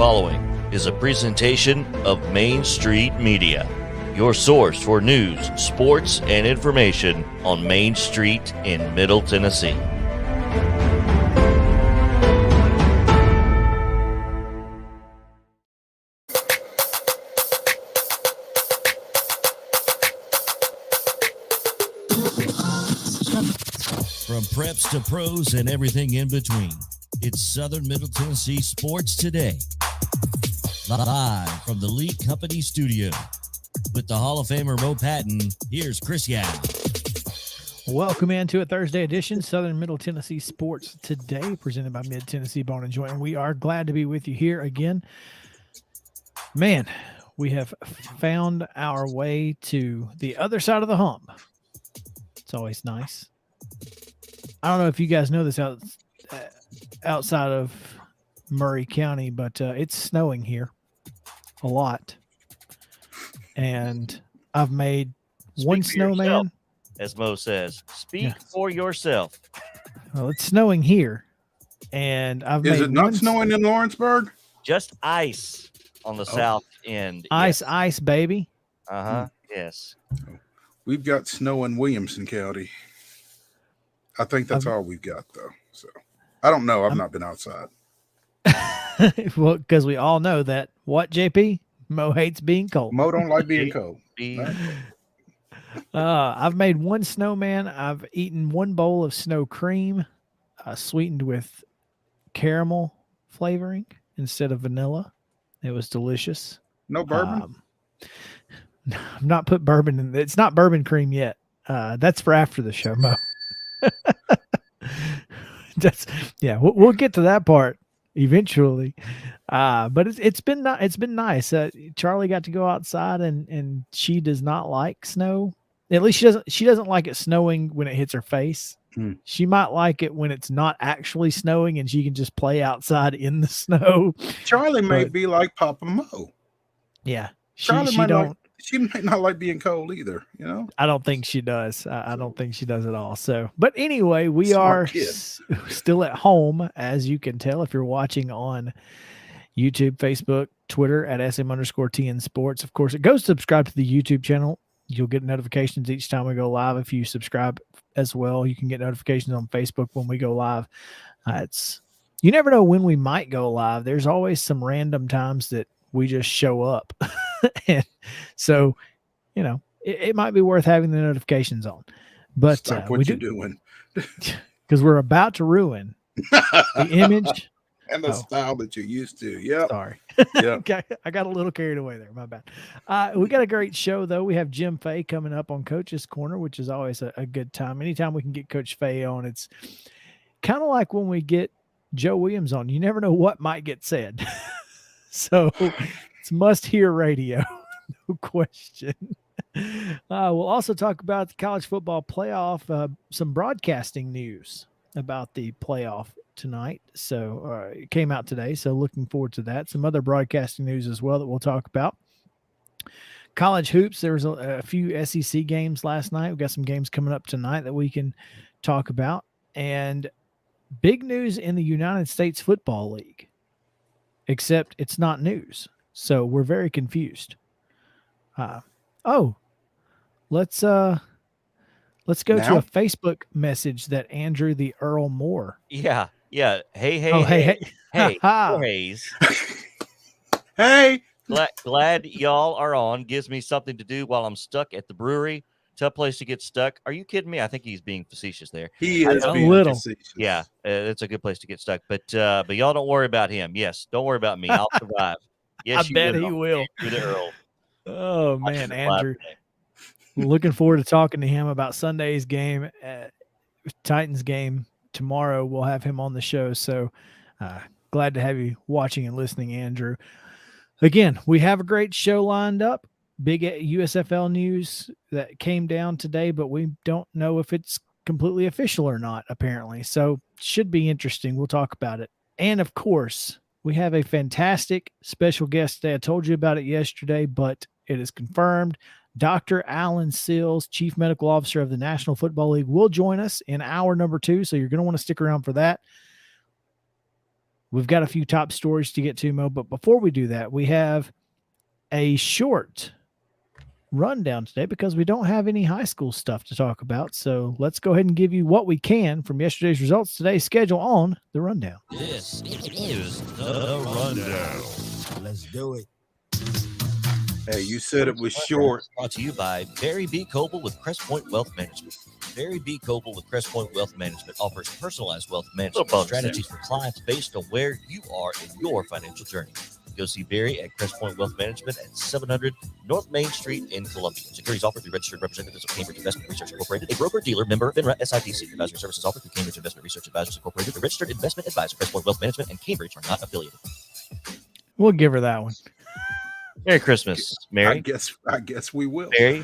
following is a presentation of Main Street Media, your source for news, sports, and information on Main Street in Middle Tennessee. From preps to pros and everything in between, it's Southern Middle Tennessee Sports Today. Live from the Lee Company studio. With the Hall of Famer Mo Patton, here's Chris Yow. Welcome into a Thursday edition, Southern Middle Tennessee Sports Today, presented by Mid-Tennessee Bone and Joint. And we are glad to be with you here again. Man, we have found our way to the other side of the hump. It's always nice. I don't know if you guys know this outside of Murray County, but it's snowing here a lot. And I've made one snowman. Yourself, as Mo says, speak for yourself. Well, it's snowing here. And Is it not snowing in Lawrenceburg? Just ice on the south end. Ice, baby. Yes. We've got snow in Williamson County. I think that's all we've got, though. So I don't know. I've not been outside. Well, because we all know that. What, JP? Mo hates being cold. Mo don't like being cold. I've made one snowman. I've eaten one bowl of snow cream, sweetened with caramel flavoring instead of vanilla. It was delicious. No bourbon? I've not put bourbon in. It's not bourbon cream yet. That's for after the show, Mo. We'll get to that part eventually. But it's been nice. Charlie got to go outside and she does not like snow. At least she doesn't like it snowing when it hits her face. She might like it when it's not actually snowing and she can just play outside in the snow. Charlie may be like Papa Mo. Yeah. She might not like being cold either, you know? I don't think she does. I don't think she does at all. So, but anyway, we are still at home, as you can tell if you're watching on YouTube, Facebook, Twitter at SM_TN Sports. Of course, go subscribe to the YouTube channel. You'll get notifications each time we go live. If you subscribe as well, you can get notifications on Facebook when we go live. You never know when we might go live. There's always some random times that we just show up. And so, it might be worth having the notifications on. But stop what you're doing. Because we're about to ruin the image and the style that you're used to. Yeah. Sorry. Yeah. I got a little carried away there. My bad. We got a great show, though. We have Jim Fay coming up on Coach's Corner, which is always a good time. Anytime we can get Coach Fay on, it's kind of like when we get Joe Williams on. You never know what might get said. So it's must-hear radio, no question. We'll also talk about the college football playoff, some broadcasting news about the playoff tonight. So it came out today, so looking forward to that. Some other broadcasting news as well that we'll talk about. College hoops, there was a few SEC games last night. We've got some games coming up tonight that we can talk about. And big news in the United States Football League. Except it's not news. So we're very confused. Let's go to a Facebook message that Andrew the Earl Moore. Yeah. Hey. Hey, Hayes. Hey. Glad y'all are on. Gives me something to do while I'm stuck at the brewery. Tough place to get stuck. Are you kidding me? I think he's being facetious there. He is being facetious. Yeah, it's a good place to get stuck. But y'all don't worry about him. Yes, don't worry about me. I'll survive. Yes, I bet he will. Andrew the Earl. Oh man, Andrew. Looking forward to talking to him about Sunday's game, Titans game tomorrow. We'll have him on the show. So glad to have you watching and listening, Andrew. Again, we have a great show lined up. Big USFL news that came down today, but we don't know if it's completely official or not, apparently. So should be interesting. We'll talk about it. And of course, we have a fantastic special guest today. I told you about it yesterday, but it is confirmed. Dr. Alan Sills, Chief Medical Officer of the National Football League, will join us in hour number 2. So you're going to want to stick around for that. We've got a few top stories to get to, Mo, but before we do that, we have a short rundown today because we don't have any high school stuff to talk about. So let's go ahead and give you what we can from yesterday's results, today's schedule on the rundown. This is the rundown. Let's do it. Hey, you said it was short. Brought to you by Barry B. Coble with Crest Point Wealth Management. Barry B. Coble with Crest Point Wealth Management offers personalized wealth management strategies for clients based on where you are in your financial journey. Go see Barry at Crest Point Wealth Management at 700 North Main Street in Columbia. Securities offered through registered representatives of Cambridge Investment Research Incorporated, a broker-dealer member of FINRA SIPC. Advisory services offered through Cambridge Investment Research Advisors Incorporated, a registered investment advisor. Crest Point Wealth Management and Cambridge are not affiliated. We'll give her that one. Merry Christmas, Mary. I guess we will. Barry.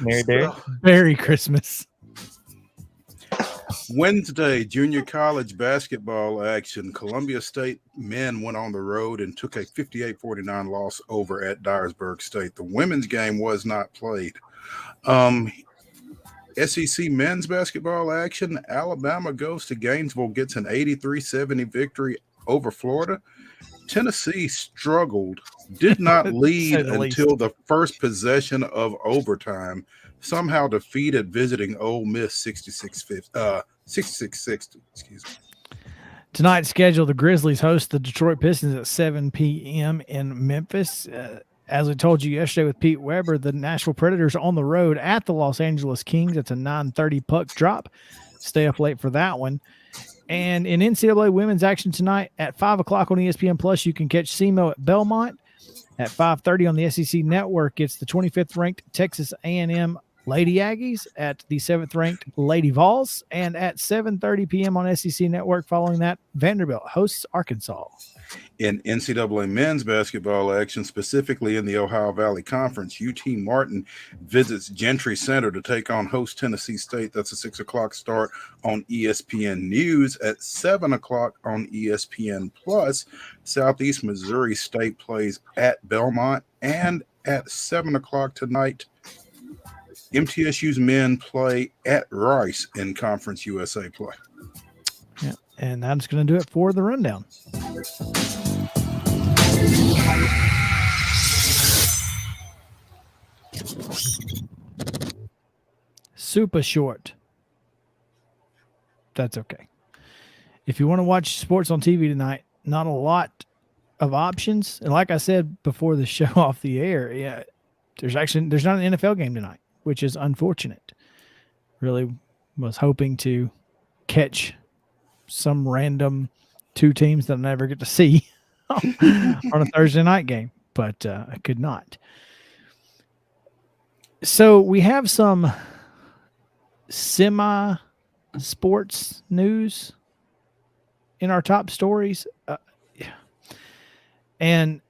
Merry Christmas. Wednesday, junior college basketball action. Columbia State men went on the road and took a 58-49 loss over at Dyersburg State. The women's game was not played. SEC men's basketball action. Alabama goes to Gainesville, gets an 83-70 victory over Florida. Tennessee struggled, did not lead until the first possession of overtime. Somehow defeated visiting Ole Miss 66-60. Excuse me. Tonight's schedule, the Grizzlies host the Detroit Pistons at 7 p.m. in Memphis. As I told you yesterday with Pete Weber, the Nashville Predators on the road at the Los Angeles Kings. It's a 9:30 puck drop. Stay up late for that one. And in NCAA women's action tonight at 5 o'clock on ESPN Plus, you can catch SEMO at Belmont. At 5:30 on the SEC Network, it's the 25th ranked Texas A&M Lady Aggies at the 7th ranked Lady Vols. And at 7:30 p.m. on SEC Network, following that, Vanderbilt hosts Arkansas. In NCAA men's basketball action, specifically in the Ohio Valley Conference, UT Martin visits Gentry Center to take on host Tennessee State. That's a 6 o'clock start on ESPN News. At 7 o'clock on ESPN Plus, Southeast Missouri State plays at Belmont. And at 7 o'clock tonight, MTSU's men play at Rice in Conference USA play. Yeah, and that's going to do it for the rundown. Super short. That's okay. If you want to watch sports on TV tonight, not a lot of options. And like I said before the show off the air, yeah, there's not an NFL game tonight, which is unfortunate. Really was hoping to catch some random two teams that I never get to see on a Thursday night game, but I could not. So we have some semi-sports news in our top stories. And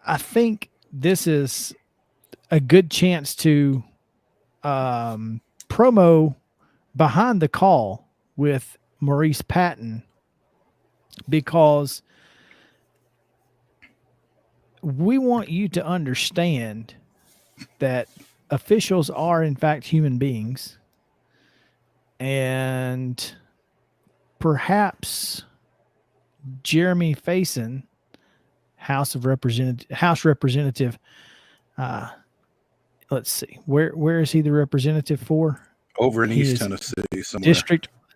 I think this is a good chance to promo Behind the Call with Maurice Patton, because we want you to understand that officials are in fact human beings, and perhaps Jeremy Faison, House Representative, let's see, where is he the representative for? Over in East Tennessee somewhere.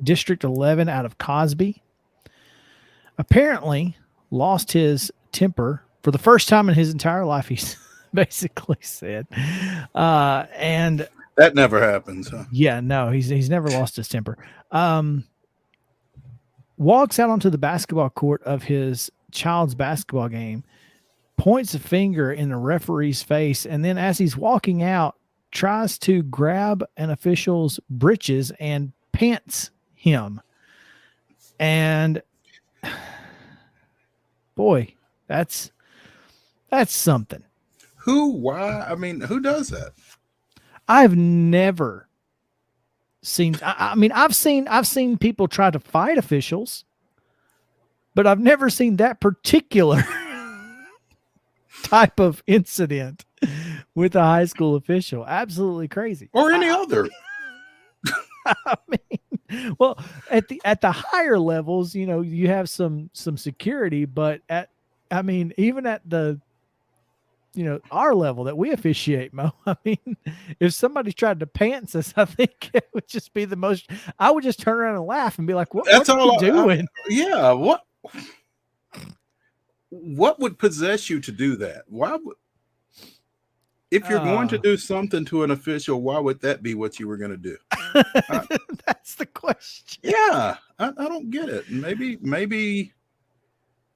District 11 out of Cosby, apparently lost his temper for the first time in his entire life, he's basically said. And that never happens, huh? Yeah, no, he's never lost his temper. Walks out onto the basketball court of his child's basketball game, points a finger in the referee's face, and then as he's walking out, tries to grab an official's britches and pants him. And boy, that's something. Why? I mean, who does that? I've never seen. I mean, I've seen people try to fight officials, but I've never seen that particular type of incident with a high school official. Absolutely crazy. Or any other. I mean, Well, at the higher levels, you have some security, but even at the our level that we officiate, Mo. I mean, if somebody tried to pants us, I think it would just be the most. I would just turn around and laugh and be like, "What? That's What are all. you doing?" Yeah. What would possess you to do that? Why would? If you're going to do something to an official, why would that be what you were going to do? That's the question. Yeah, I don't get it.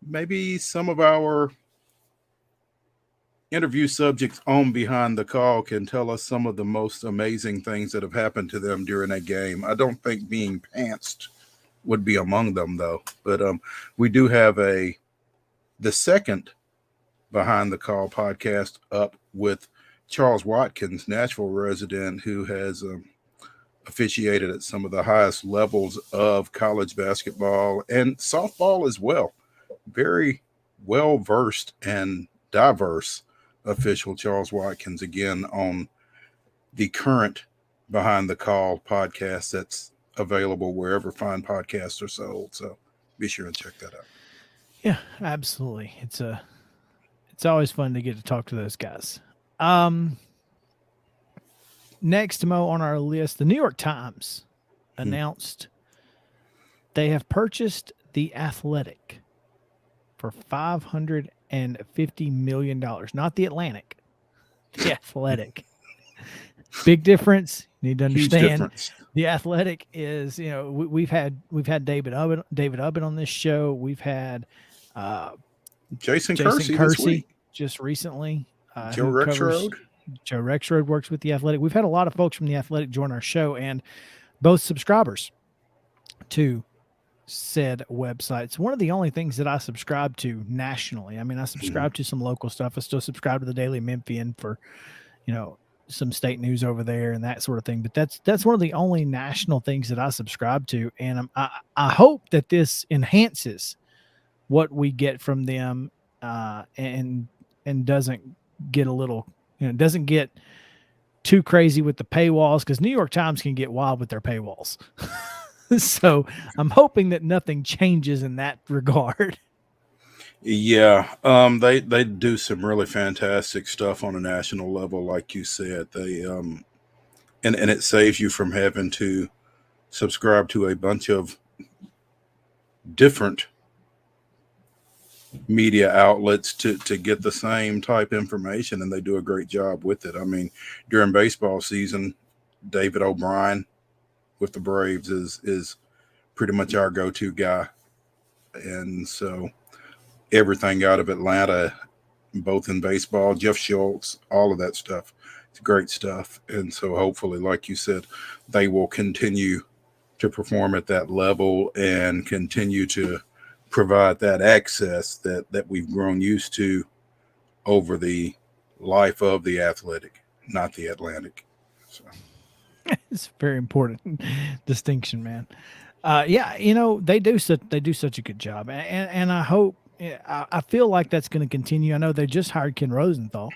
Maybe some of our interview subjects on Behind the Call can tell us some of the most amazing things that have happened to them during a game. I don't think being pantsed would be among them, though. But we do have the second Behind the Call podcast up with Charles Watkins, Nashville resident, who has officiated at some of the highest levels of college basketball and softball as well. Very well versed and diverse official, Charles Watkins, again on the current Behind the Call podcast that's available wherever fine podcasts are sold. So be sure and check that out. Yeah, absolutely. It's always fun to get to talk to those guys. Next, Mo, on our list, the New York Times announced they have purchased The Athletic for $550 million. Not The Atlantic, The Athletic. Big difference. You need to understand. The Athletic is, we've had David Ubben on this show. We've had Jason Kersey just recently. Joe Rexrode. Joe Rexrode works with The Athletic. We've had a lot of folks from The Athletic join our show, and both subscribers to said website. It's one of the only things that I subscribe to nationally. I mean, I subscribe to some local stuff. I still subscribe to the Daily Memphian for, some state news over there and that sort of thing. But that's one of the only national things that I subscribe to. And I hope that this enhances what we get from them and doesn't get a little, doesn't get too crazy with the paywalls, because New York Times can get wild with their paywalls. So I'm hoping that nothing changes in that regard. Yeah, they do some really fantastic stuff on a national level, like you said. They and it saves you from having to subscribe to a bunch of different media outlets to get the same type information, and they do a great job with it. I mean, during baseball season, David O'Brien with the Braves is pretty much our go-to guy, and so everything out of Atlanta, both in baseball, Jeff Schultz, all of that stuff, it's great stuff. And so hopefully, like you said, they will continue to perform at that level and continue to provide that access that we've grown used to over the life of the Athletic, not the Atlantic. So it's a very important distinction, man. They do such a good job, and I hope, I feel like that's going to continue. I know they just hired Ken Rosenthal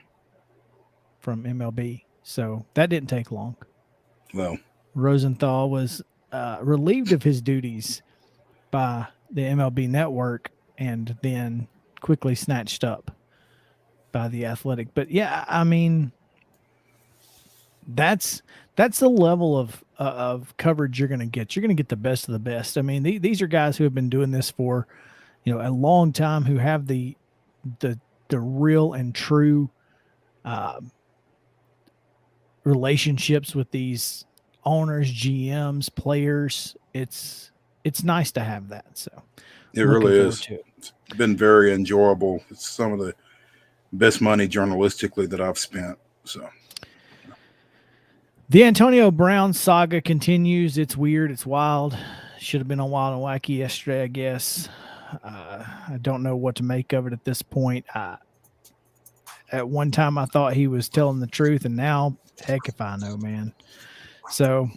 from MLB, so that didn't take long. Well, Rosenthal was relieved of his duties by the MLB network and then quickly snatched up by the Athletic. But yeah, I mean, that's the level of coverage you're going to get. You're going to get the best of the best. I mean, these are guys who have been doing this for, a long time, who have the real and true relationships with these owners, GMs, players. It's nice to have that. So it really is. It's been very enjoyable. It's some of the best money journalistically that I've spent. So the Antonio Brown saga continues. It's weird. It's wild. Should have been on Wild and Wacky yesterday, I guess. I don't know what to make of it at this point. At one time I thought he was telling the truth, and now, heck if I know, man. So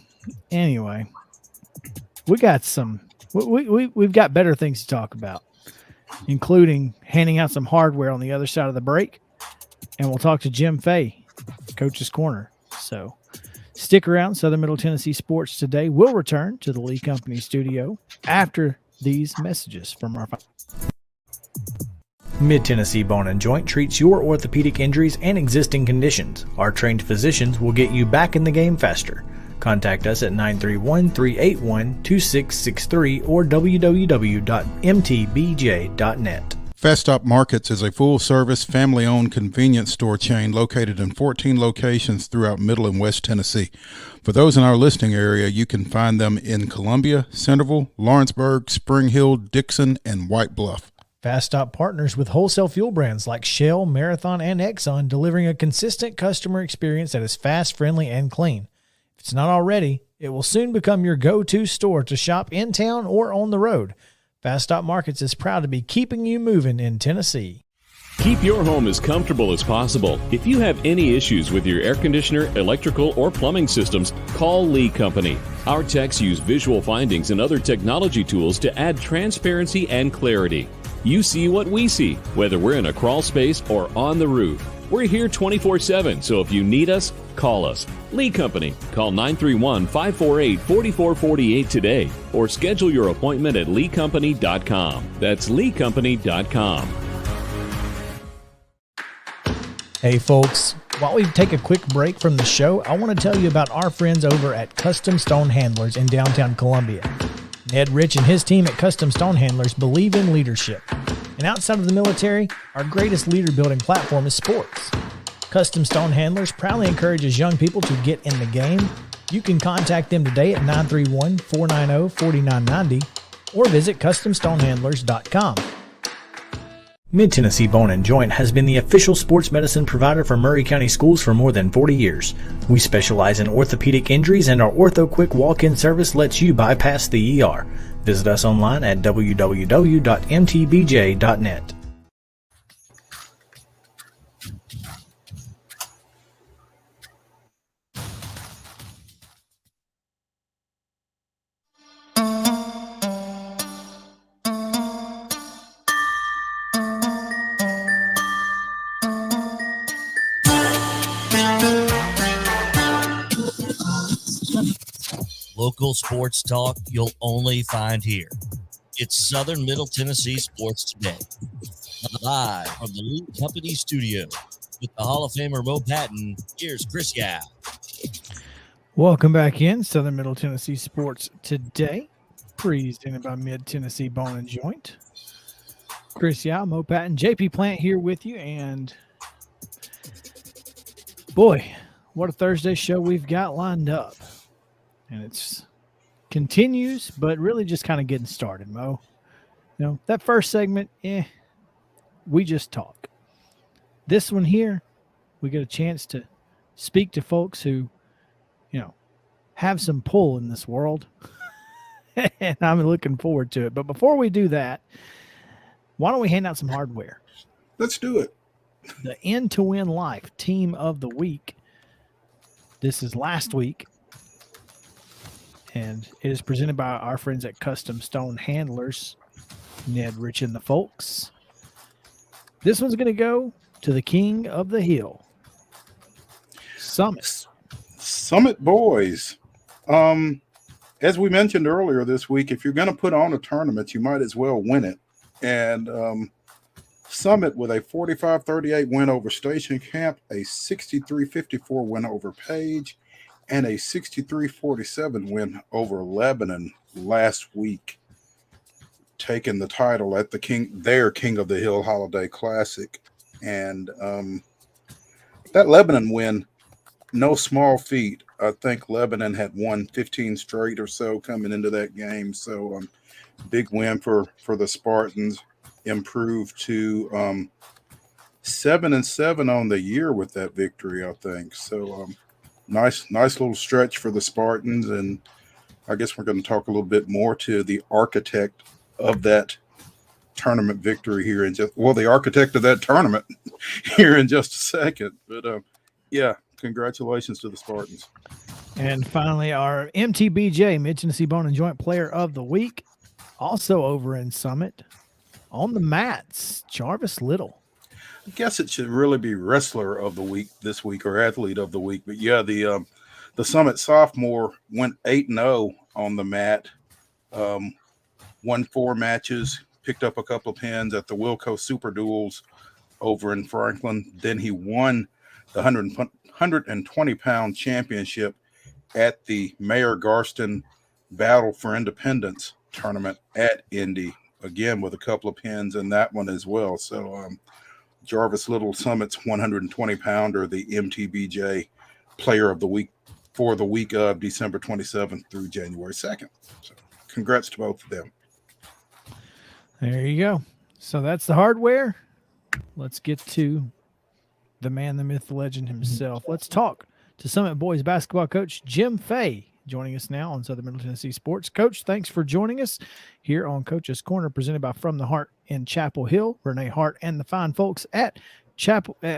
anyway, we've got better things to talk about, including handing out some hardware on the other side of the break. And we'll talk to Jim Fay, Coach's Corner. So Stick around. Southern Middle Tennessee Sports Today will return to the Lee Company studio after these messages from our Mid-Tennessee Bone and Joint treats your orthopedic injuries and existing conditions. Our trained physicians will get you back in the game faster. Contact us at 931-381-2663 or www.mtbj.net. Fast Stop Markets is a full-service, family-owned convenience store chain located in 14 locations throughout Middle and West Tennessee. For those in our listening area, you can find them in Columbia, Centerville, Lawrenceburg, Spring Hill, Dixon, and White Bluff. Fast Stop partners with wholesale fuel brands like Shell, Marathon, and Exxon, delivering a consistent customer experience that is fast, friendly, and clean. If it's not already, it will soon become your go-to store to shop in town or on the road. Fast Stop Markets is proud to be keeping you moving in Tennessee. Keep your home as comfortable as possible. If you have any issues with your air conditioner, electrical, or plumbing systems, call Lee Company. Our techs use visual findings and other technology tools to add transparency and clarity. You see what we see, whether we're in a crawl space or on the roof. We're here 24/7, so if you need us, call us. Lee Company. Call 931-548-4448 today or schedule your appointment at leecompany.com. That's leecompany.com. Hey folks, while we take a quick break from the show, I want to tell you about our friends over at Custom Stone Handlers in downtown Columbia. Ned Rich and his team at Custom Stone Handlers believe in leadership. And outside of the military, our greatest leader-building platform is sports. Custom Stone Handlers proudly encourages young people to get in the game. You can contact them today at 931-490-4990 or visit CustomStonehandlers.com. Mid-Tennessee Bone and Joint has been the official sports medicine provider for Maury County Schools for more than 40 years. We specialize in orthopedic injuries, and our Ortho Quick walk-in service lets you bypass the ER. Visit us online at www.mtbj.net. Local sports talk you'll only find here. It's Southern Middle Tennessee Sports Today. Live from the Lee Company studio with the Hall of Famer Mo Patton, here's Chris Yao. Welcome back in Southern Middle Tennessee Sports Today, presented by Mid-Tennessee Bone and Joint. Chris Yao, Mo Patton, JP Plant here with you, and boy, what a Thursday show we've got lined up. And it's continues, but really just kind of getting started, Mo. You know, that first segment, we just talk. This one here, we get a chance to speak to folks who, you know, have some pull in this world. And I'm looking forward to it. But before we do that, why don't we hand out some hardware? Let's do it. The End to Win Life Team of the Week. This is last week. And it is presented by our friends at Custom Stone Handlers, Ned Rich and the folks. This one's going to go to the King of the Hill, Summit. Summit boys. As we mentioned earlier this week, if you're going to put on a tournament, you might as well win it. And Summit with a 45-38 win over Station Camp, a 63-54 win over Page, and a 63-47 win over Lebanon last week, taking the title at their King of the Hill Holiday Classic. And that Lebanon win, no small feat. I think Lebanon had won 15 straight or so coming into that game. So big win for the Spartans, improved to 7-7 on the year with that victory, I think. So nice little stretch for the Spartans. And I guess we're going to talk a little bit more to the architect of that tournament victory here in the architect of that tournament here in just a second. But yeah, congratulations to the Spartans. And finally, our MTBJ, Mid-Tennessee Bone and Joint Player of the Week, also over in Summit, on the mats, Jarvis Little. I guess it should really be Wrestler of the Week this week, or Athlete of the Week. But yeah, the The Summit sophomore went 8-0 on the mat, won 4 matches, picked up a couple of pins at the Wilco Super Duels over in Franklin. Then he won the 120-pound championship at the Mayor Garston Battle for Independence tournament at Indy, again with a couple of pins in that one as well. So Jarvis Little Summit's 120-pounder, the MTBJ Player of the Week for the week of December 27th through January 2nd. So congrats to both of them. There you go. So that's the hardware. Let's get to the man, the myth, the legend himself. Let's talk to Summit Boys basketball coach Jim Fay, joining us now on Southern Middle Tennessee Sports. Coach, thanks for joining us here on Coach's Corner, presented by From the Heart in Chapel Hill. Renee Hart and the fine folks at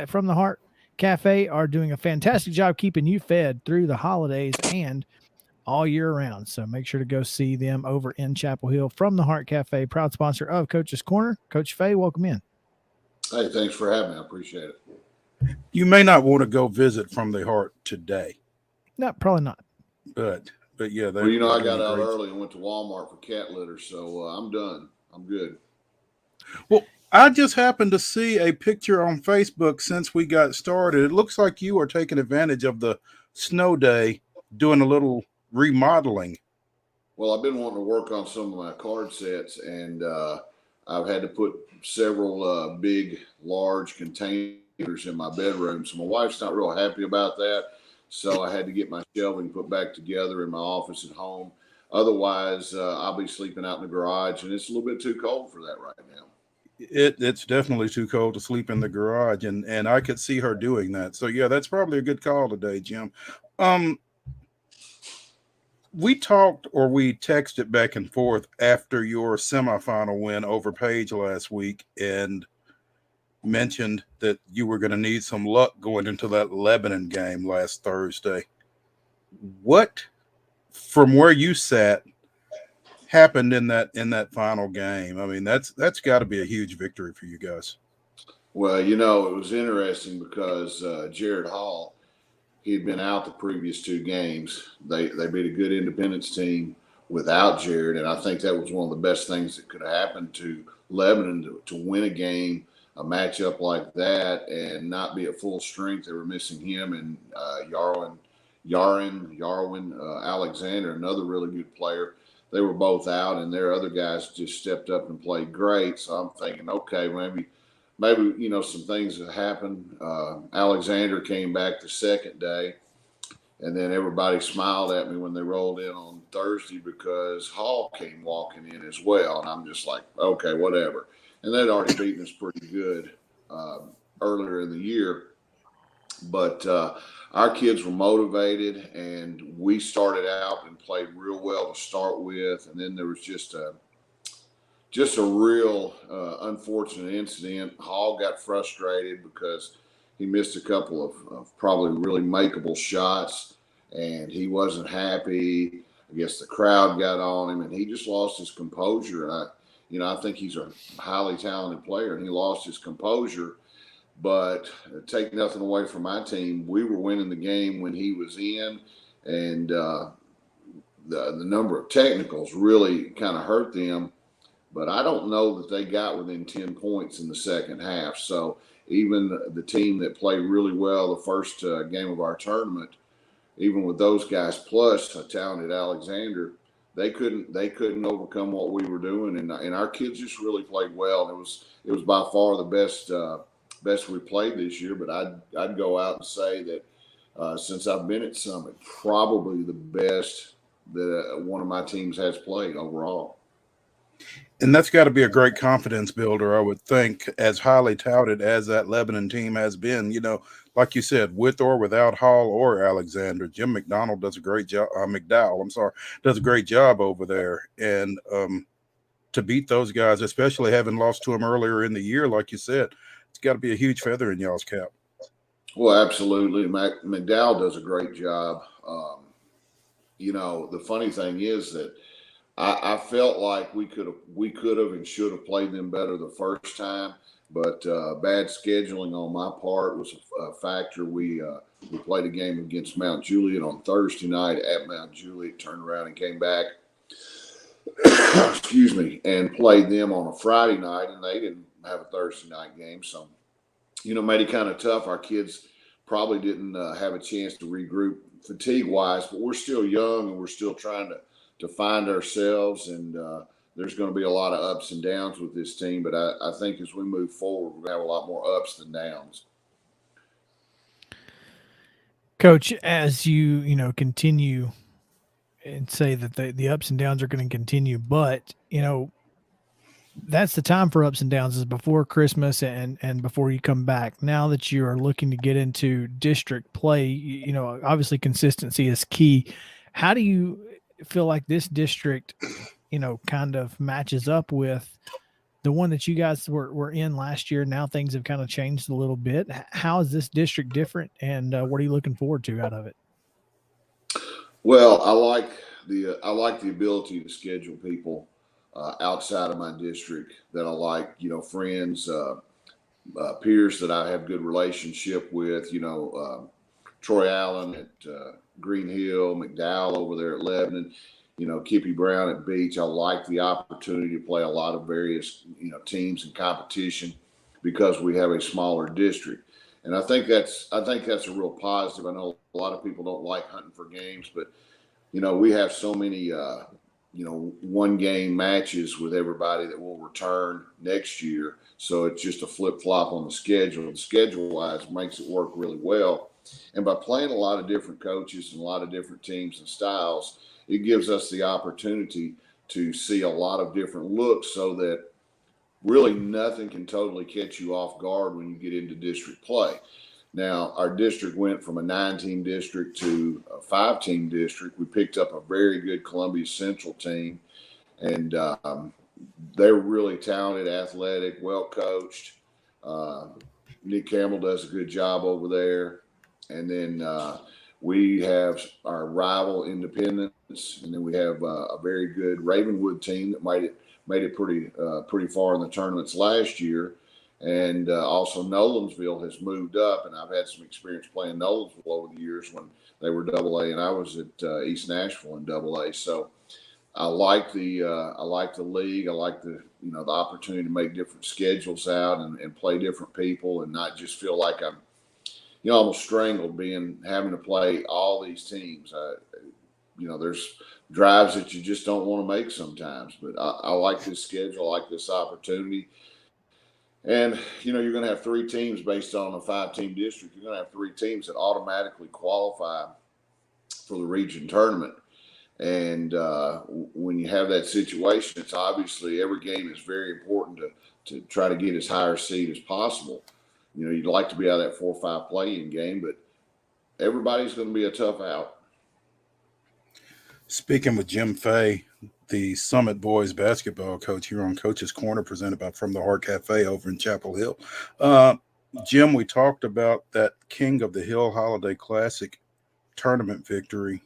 From the Heart Cafe are doing a fantastic job keeping you fed through the holidays and all year round. So make sure to go see them over in Chapel Hill. From the Heart Cafe, proud sponsor of Coach's Corner. Coach Fay, welcome in. Hey, thanks for having me. I appreciate it. You may not want to go visit From the Heart today. No, probably not. But yeah. Well, I got out early and went to Walmart for cat litter, so I'm done. I'm good. Well, I just happened to see a picture on Facebook since we got started. It looks like you are taking advantage of the snow day, doing a little remodeling. Well, I've been wanting to work on some of my card sets, and I've had to put several big, large containers in my bedroom. So my wife's not real happy about that. So I had to get my shelving put back together in my office at home. Otherwise, I'll be sleeping out in the garage, and it's a little bit too cold for that right now. It's definitely too cold to sleep in the garage, and I could see her doing that. So yeah, that's probably a good call today, Jim. We talked or we texted back and forth after your semifinal win over Page last week and mentioned that you were going to need some luck going into that Lebanon game last Thursday. What, from where you sat, happened in that final game? I mean, that's got to be a huge victory for you guys. Well, it was interesting because Jared Hall, he had been out the previous 2 games. They beat a good Independence team without Jared, and I think that was one of the best things that could have happened to Lebanon to win a game, a matchup like that, and not be at full strength. They were missing him and Yarwin Alexander, another really good player. They were both out, and their other guys just stepped up and played great. So I'm thinking, okay, maybe some things have happened. Alexander came back the second day, and then everybody smiled at me when they rolled in on Thursday because Hall came walking in as well. And I'm just like, okay, whatever. And they'd already beaten us pretty good earlier in the year. But our kids were motivated, and we started out and played real well to start with. And then there was just a real unfortunate incident. Hall got frustrated because he missed a couple of probably really makeable shots, and he wasn't happy. I guess the crowd got on him, and he just lost his composure. And I think he's a highly talented player, and he lost his composure. But take nothing away from my team, we were winning the game when he was in, and the number of technicals really kind of hurt them. But I don't know that they got within 10 points in the second half. So even the team that played really well the first game of our tournament, even with those guys plus a talented Alexander, they couldn't overcome what we were doing. And our kids just really played well. It was by far the best we played this year. But I'd go out and say that since I've been at Summit, probably the best that one of my teams has played overall. And that's got to be a great confidence builder, I would think, as highly touted as that Lebanon team has been. Like you said, with or without Hall or Alexander, Jim McDowell does a great job. Does a great job over there. And to beat those guys, especially having lost to them earlier in the year, like you said, it's got to be a huge feather in y'all's cap. Well, absolutely. McDowell does a great job. The funny thing is that I felt like we could have and should have played them better the first time, but bad scheduling on my part was a factor. We played a game against Mount Juliet on Thursday night at Mount Juliet, turned around and came back, excuse me, and played them on a Friday night, and they didn't have a Thursday night game, so made it kind of tough. Our kids probably didn't have a chance to regroup fatigue-wise, but we're still young and we're still trying to find ourselves, and there's going to be a lot of ups and downs with this team, but I think as we move forward, we're going to have a lot more ups than downs. Coach, as you continue and say that the ups and downs are going to continue, but that's the time for ups and downs, is before Christmas and before you come back. Now that you are looking to get into district play, obviously consistency is key. How do you feel like this district, kind of matches up with the one that you guys were in last year? Now things have kind of changed a little bit. How is this district different, and what are you looking forward to out of it? Well, I like the ability to schedule people outside of my district that I like, friends, peers that I have good relationship with, Troy Allen at Green Hill, McDowell over there at Lebanon, Kippy Brown at Beach. I like the opportunity to play a lot of various, teams and competition because we have a smaller district. And I think that's a real positive. I know a lot of people don't like hunting for games, but we have so many one game matches with everybody that will return next year. So it's just a flip flop on the schedule. The schedule wise makes it work really well. And by playing a lot of different coaches and a lot of different teams and styles, it gives us the opportunity to see a lot of different looks so that really nothing can totally catch you off guard when you get into district play. Now, our district went from a 9-team district to a 5-team district. We picked up a very good Columbia Central team, and they're really talented, athletic, well coached. Nick Campbell does a good job over there. And then we have our rival Independence, and then we have a very good Ravenwood team that made it pretty far in the tournaments last year. And also Nolensville has moved up, and I've had some experience playing Nolensville over the years when they were AA, and I was at East Nashville in AA. So I like the league. I like the opportunity to make different schedules out and play different people, and not just feel like I'm almost strangled having to play all these teams. There's drives that you just don't want to make sometimes, but I like this schedule. I like this opportunity. And, you're going to have 3 teams based on a 5-team district. You're going to have 3 teams that automatically qualify for the region tournament. And when you have that situation, it's obviously every game is very important to try to get as high a seed as possible. You'd like to be out of that 4 or 5 play-in game, but everybody's going to be a tough out. Speaking with Jim Fay, the Summit Boys basketball coach here on Coach's Corner, presented by From the Heart Cafe over in Chapel Hill. Jim, we talked about that King of the Hill Holiday Classic tournament victory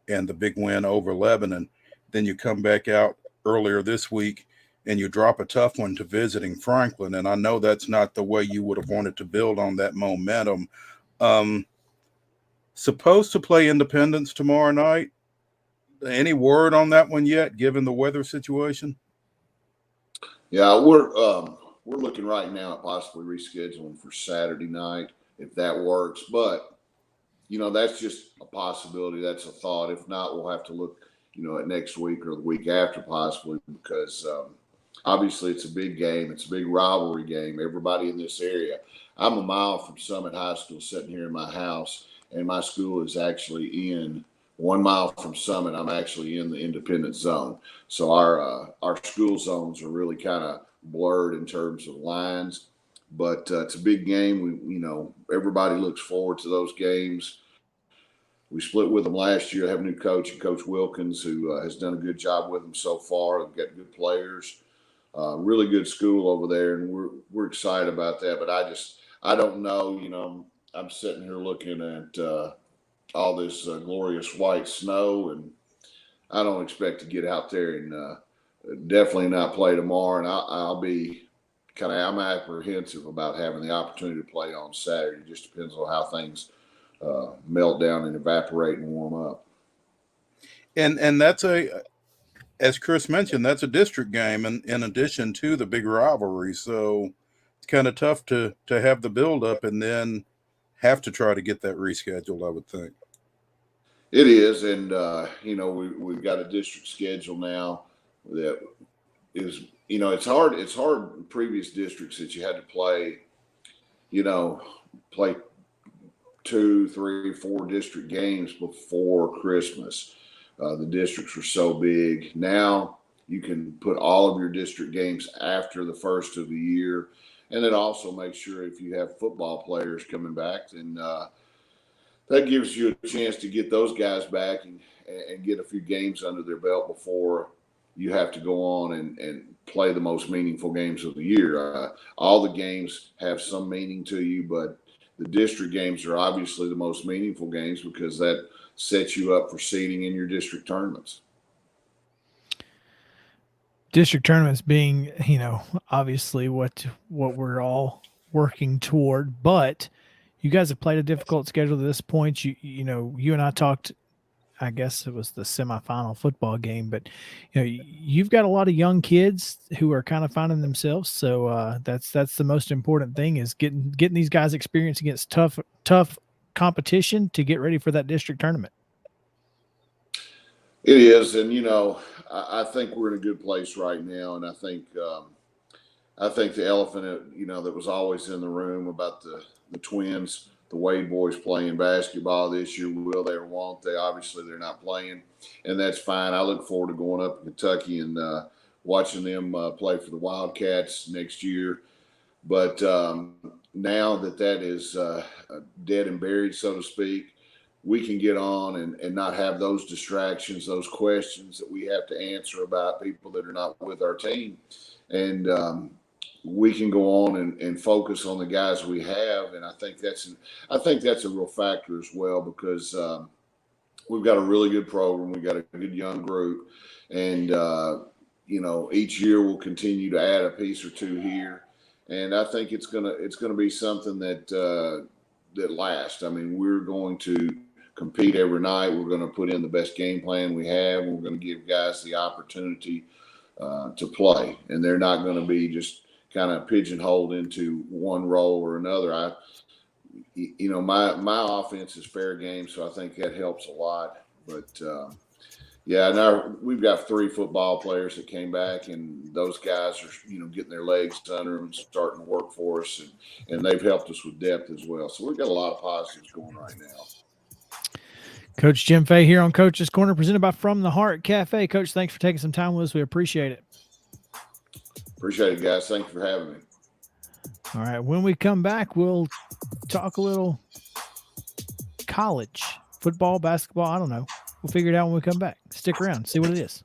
and the big win over Lebanon. Then you come back out earlier this week and you drop a tough one to visiting Franklin. And I know that's not the way you would have wanted to build on that momentum. Supposed to play Independence tomorrow night. Any word on that one yet, given the weather situation? Yeah, we're looking right now at possibly rescheduling for Saturday night if that works. But that's just a possibility. That's a thought. If not, we'll have to look at next week or the week after possibly, because obviously it's a big game. It's a big rivalry game. Everybody in this area. I'm a mile from Summit High School, sitting here in my house, and my school is actually in 1 mile from Summit. I'm actually in the Independence zone. So our school zones are really kind of blurred in terms of lines, but it's a big game. Everybody looks forward to those games. We split with them last year. I have a new coach, and Coach Wilkins, who has done a good job with them so far. They've got good players, really good school over there, and we're excited about that. But I don't know. I'm sitting here looking at all this glorious white snow, and I don't expect to get out there and definitely not play tomorrow. And I'll be I'm apprehensive about having the opportunity to play on Saturday. It just depends on how things melt down and evaporate and warm up. And that's as Chris mentioned, that's a district game in addition to the big rivalry. So it's kind of tough to have the build up and then have to try to get that rescheduled, I would think. It is. And, we've got a district schedule now that is, it's hard. It's hard in previous districts that you had to play 2, 3, 4 district games before Christmas. The districts were so big. Now you can put all of your district games after the first of the year. And it also makes sure if you have football players coming back, then that gives you a chance to get those guys back and get a few games under their belt before you have to go on and play the most meaningful games of the year. All the games have some meaning to you, but the district games are obviously the most meaningful games because that sets you up for seeding in your district tournaments. District tournaments being, obviously what we're all working toward, but you guys have played a difficult schedule to this point. You and I talked, I guess it was the semifinal football game, but you've got a lot of young kids who are kind of finding themselves. So that's the most important thing is getting these guys experience against tough competition to get ready for that district tournament. It is. And, I think we're in a good place right now. And I think the elephant, that was always in the room about the Twins, the Wade boys playing basketball this year. Will they or won't they? Obviously, they're not playing, and that's fine. I look forward to going up to Kentucky and watching them play for the Wildcats next year. But now that is dead and buried, so to speak, we can get on and not have those distractions, those questions that we have to answer about people that are not with our team. And we can go on and focus on the guys we have. And I think that's a real factor as well, because we've got a really good program. We've got a good young group. And, each year we'll continue to add a piece or two here. And I think it's gonna be something that lasts. I mean, we're going to compete every night. We're going to put in the best game plan we have. And we're going to give guys the opportunity to play. And they're not going to be just kind of pigeonholed into one role or another. My offense is fair game, so I think that helps a lot. But now we've got 3 football players that came back, and those guys are getting their legs under them and starting to work for us, and they've helped us with depth as well. So we've got a lot of positives going right now. Coach Jim Fay here on Coach's Corner, presented by From the Heart Cafe. Coach, thanks for taking some time with us. We appreciate it. Appreciate it, guys. Thank you for having me. All right. When we come back, we'll talk a little college football, basketball. I don't know. We'll figure it out when we come back. Stick around. See what it is.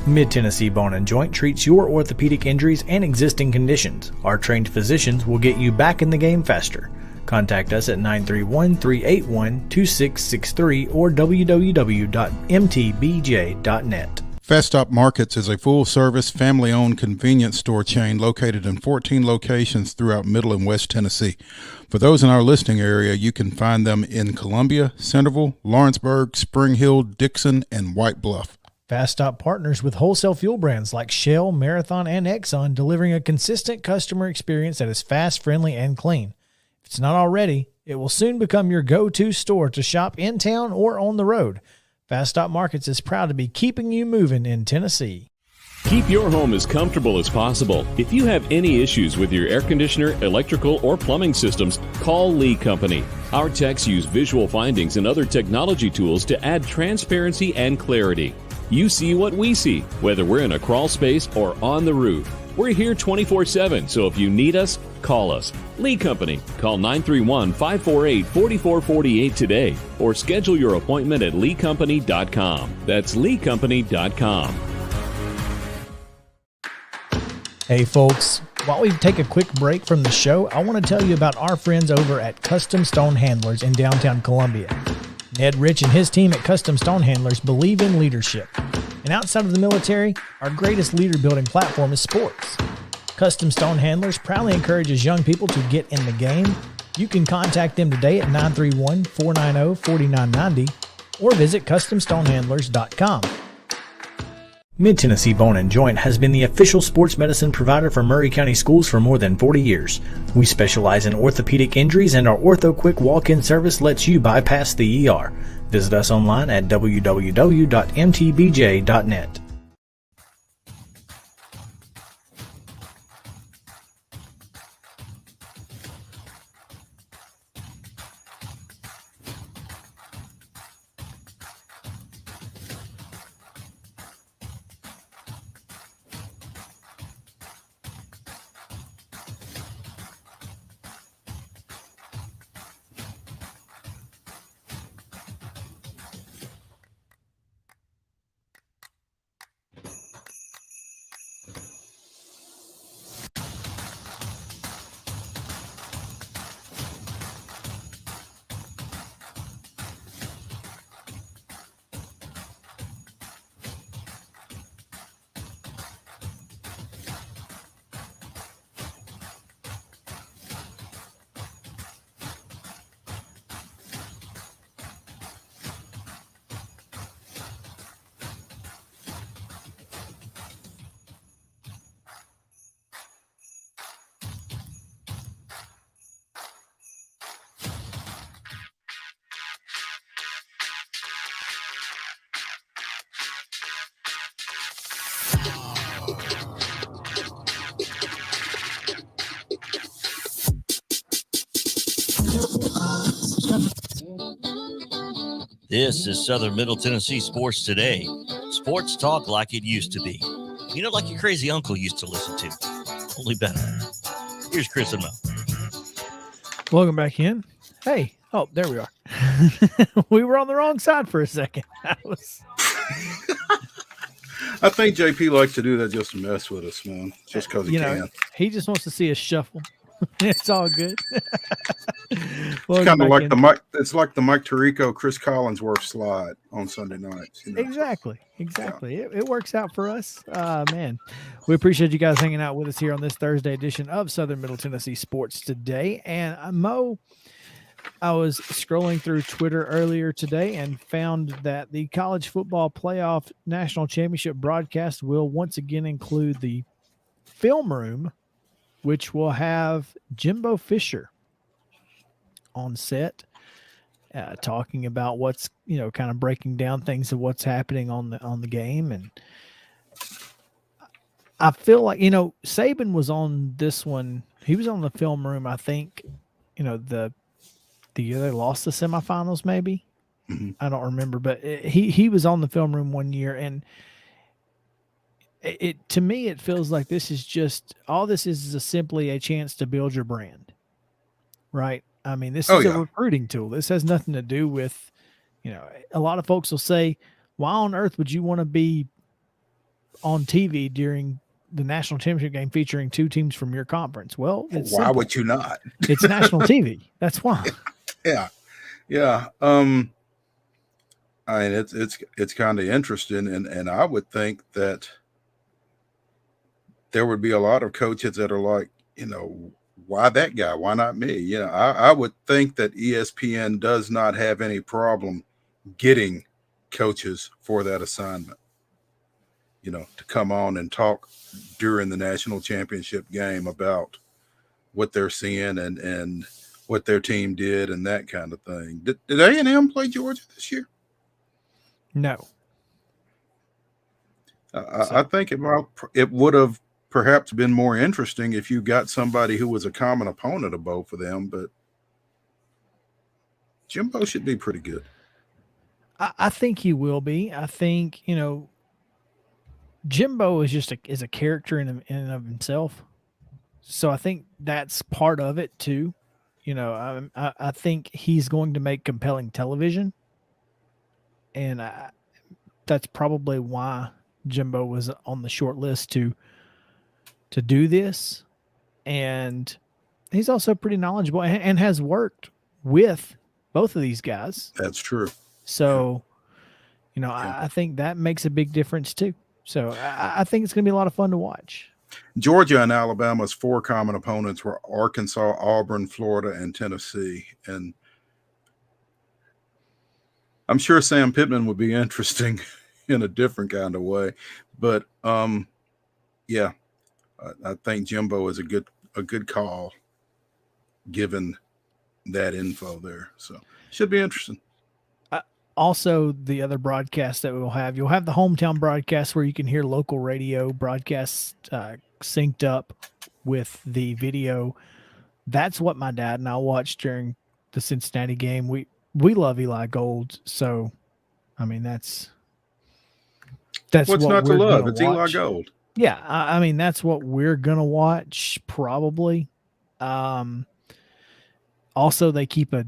Mid-Tennessee Bone and Joint treats your orthopedic injuries and existing conditions. Our trained physicians will get you back in the game faster. Contact us at 931-381-2663 or www.mtbj.net. Fast Stop Markets is a full-service, family-owned convenience store chain located in 14 locations throughout Middle and West Tennessee. For those in our listening area, you can find them in Columbia, Centerville, Lawrenceburg, Spring Hill, Dixon, and White Bluff. Fast Stop partners with wholesale fuel brands like Shell, Marathon, and Exxon, delivering a consistent customer experience that is fast, friendly, and clean. If it's not already, it will soon become your go-to store to shop in town or on the road. Fast Stop Markets is proud to be keeping you moving in Tennessee. Keep your home as comfortable as possible. If you have any issues with your air conditioner, electrical, or plumbing systems, call Lee Company. Our techs use visual findings and other technology tools to add transparency and clarity. You see what we see, whether we're in a crawl space or on the roof. We're here 24/7, so if you need us, call us. Lee Company. Call 931-548-4448 today or schedule your appointment at leecompany.com. That's leecompany.com. Hey folks, While we take a quick break from the show, I want to tell you about our friends over at Custom Stone Handlers in downtown Columbia. Ned Rich and his team at Custom Stone Handlers believe in leadership. And outside of the military, our greatest leader building platform is sports. Custom Stone Handlers proudly encourages young people to get in the game. You can contact them today at 931-490-4990 or visit CustomStonehandlers.com. Mid-Tennessee Bone & Joint has been the official sports medicine provider for Murray County Schools for more than 40 years. We specialize in orthopedic injuries, and our Ortho Quick walk-in service lets you bypass the ER. Visit us online at www.mtbj.net. This is Southern Middle Tennessee Sports Today. Sports talk like it used to be. You know, like your crazy uncle used to listen to. Only better. Here's Chris and Mo. Welcome back in. Hey. Oh, there we are. We were on the wrong side for a second. I think JP likes to do that just to mess with us, man. Just because he can. He just wants to see us shuffle. It's all good. It's kind of like the Mike. It's like the Mike Tirico, Chris Collinsworth slide on Sunday nights. Exactly. Yeah. It works out for us. Man, we appreciate you guys hanging out with us here on this Thursday edition of Southern Middle Tennessee Sports Today. And Mo, I was scrolling through Twitter earlier today and found that the college football playoff national championship broadcast will once again include the film room, which will have Jimbo Fisher on set, talking about what's, kind of breaking down things of what's happening on the game. And I feel like, Saban was on this one. He was on the film room, I think, the year they lost the semifinals, maybe. Mm-hmm. I don't remember, but he was on the film room one year, and to me, it feels like this is simply a chance to build your brand, right? I mean, this is a recruiting tool. This has nothing to do with, a lot of folks will say, why on earth would you want to be on TV during the national championship game featuring two teams from your conference? Well, why simple. Would you not? It's national TV. That's why. Yeah. I mean, it's kind of interesting, and I would think that there would be a lot of coaches that are like, why that guy? Why not me? I would think that ESPN does not have any problem getting coaches for that assignment, to come on and talk during the national championship game about what they're seeing and what their team did and that kind of thing. Did A&M play Georgia this year? No. I think it would have perhaps been more interesting if you got somebody who was a common opponent of both of them, but Jimbo should be pretty good. I think he will be. I think, Jimbo is is a character in and of himself. So I think that's part of it too. I think he's going to make compelling television, and that's probably why Jimbo was on the short list to do this. and he's also pretty knowledgeable and has worked with both of these guys. That's true. So, I think that makes a big difference too. So I think it's going to be a lot of fun to watch. Georgia and Alabama's 4 common opponents were Arkansas, Auburn, Florida, and Tennessee. And I'm sure Sam Pittman would be interesting in a different kind of way. But yeah, I think Jimbo is a good call given that info there. So should be interesting. Also, the other broadcast that you'll have the hometown broadcast where you can hear local radio broadcasts synced up with the video. That's what my dad and I watched during the Cincinnati game. We love Eli Gold, so I mean that's what's what not to we're love. gonna It's watch. Eli Gold. Yeah, I mean that's what we're gonna watch probably. Also, they keep a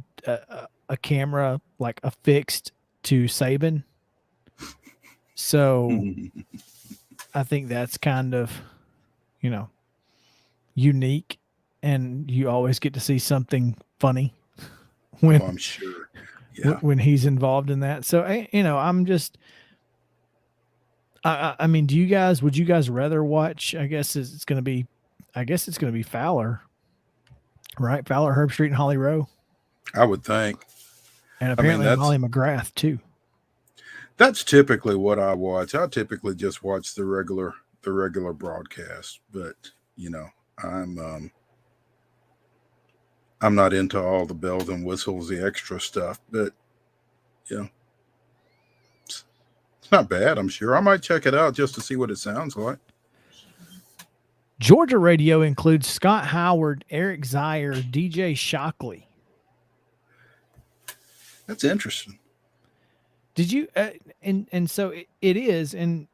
camera like affixed to Saban, so I think that's kind of unique, and you always get to see something funny when I'm sure. Yeah. when he's involved in that. So I'm just. I mean, would you guys rather watch? I guess it's going to be Fowler, right? Fowler, Herbstreit, and Holly Rowe. I would think. And apparently Molly McGrath too. That's typically what I watch. I typically just watch the regular broadcast, but I'm not into all the bells and whistles, the extra stuff, but it's not bad. I'm sure I might check it out just to see what it sounds like. Georgia radio includes Scott Howard, Eric Zier, DJ Shockley. That's interesting. Did you? And so it is, and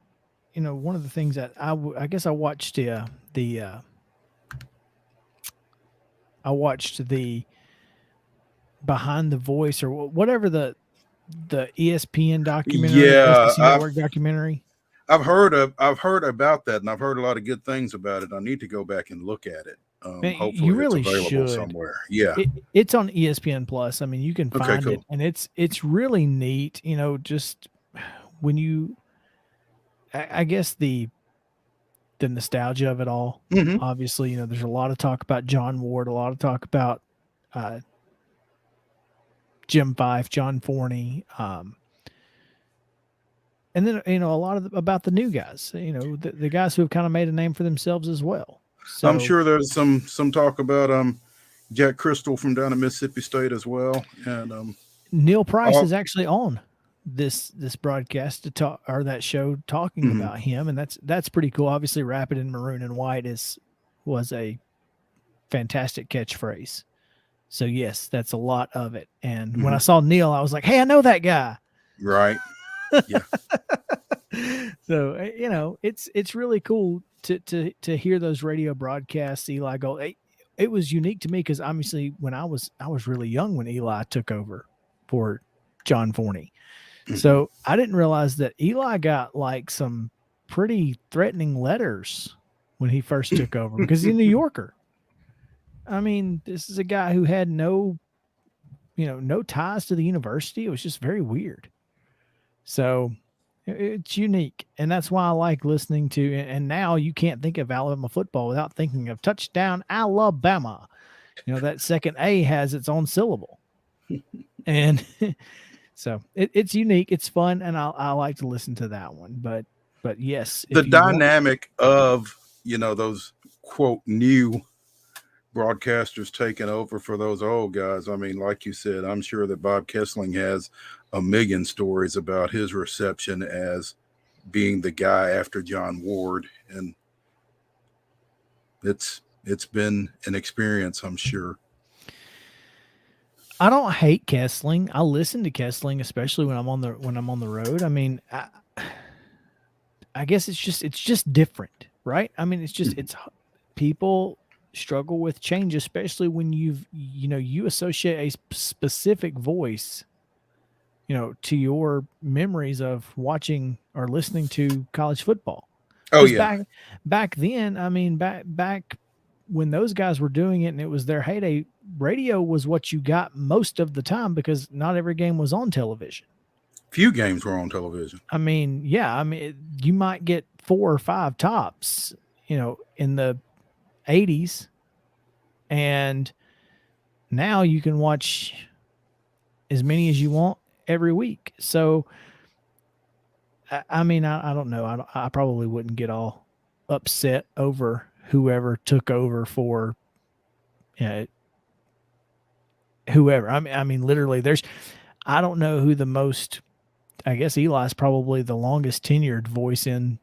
one of the things that I guess I watched the Behind the Voice or whatever the ESPN documentary, network documentary. I've heard about that, and I've heard a lot of good things about it. I need to go back and look at it. Hopefully you really it's available should. somewhere. Yeah, it's on ESPN Plus. I mean, you can find it, and it's really neat. Just when you, I guess the nostalgia of it all. Mm-hmm. Obviously, there's a lot of talk about John Ward, a lot of talk about Jim Fife, John Forney, and then a lot about the new guys. The guys who have kind of made a name for themselves as well. So, I'm sure there's some talk about Jack Crystal from down in Mississippi State as well, and Neil Price is actually on this broadcast to talk, or that show talking about him, and that's pretty cool. Obviously, Rapid in Maroon and White was a fantastic catchphrase. So yes, that's a lot of it. And when I saw Neil, I was like, "Hey, I know that guy." Right. Yeah. So it's really cool to hear those radio broadcasts. Eli Gold. It was unique to me because obviously when I was really young when Eli took over for John Forney. So I didn't realize that Eli got like some pretty threatening letters when he first took over because he's a New Yorker. I mean, this is a guy who had no ties to the university. It was just very weird. So it's unique. And that's why I like listening to, and now you can't think of Alabama football without thinking of Touchdown Alabama. That second A has its own syllable. And so it's unique. It's fun. And I like to listen to that one, but yes, the dynamic of, those quote new broadcasters taking over for those old guys. I mean, like you said, I'm sure that Bob Kessling has a million stories about his reception as being the guy after John Ward. And it's been an experience, I'm sure. I don't hate Kessling. I listen to Kessling, especially when I'm on the road. I mean, I guess it's just different, right? I mean, it's people struggle with change, especially when you associate a specific voice, to your memories of watching or listening to college football. Oh yeah. Back then, I mean, back when those guys were doing it and it was their heyday, radio was what you got most of the time because not every game was on television. Few games were on television. I mean, yeah, you might get 4 or 5 tops, in the 80s, and now you can watch as many as you want every week. So, I don't know. I probably wouldn't get all upset over whoever took over for whoever. Literally, I don't know who the most. I guess Eli's probably the longest tenured voice in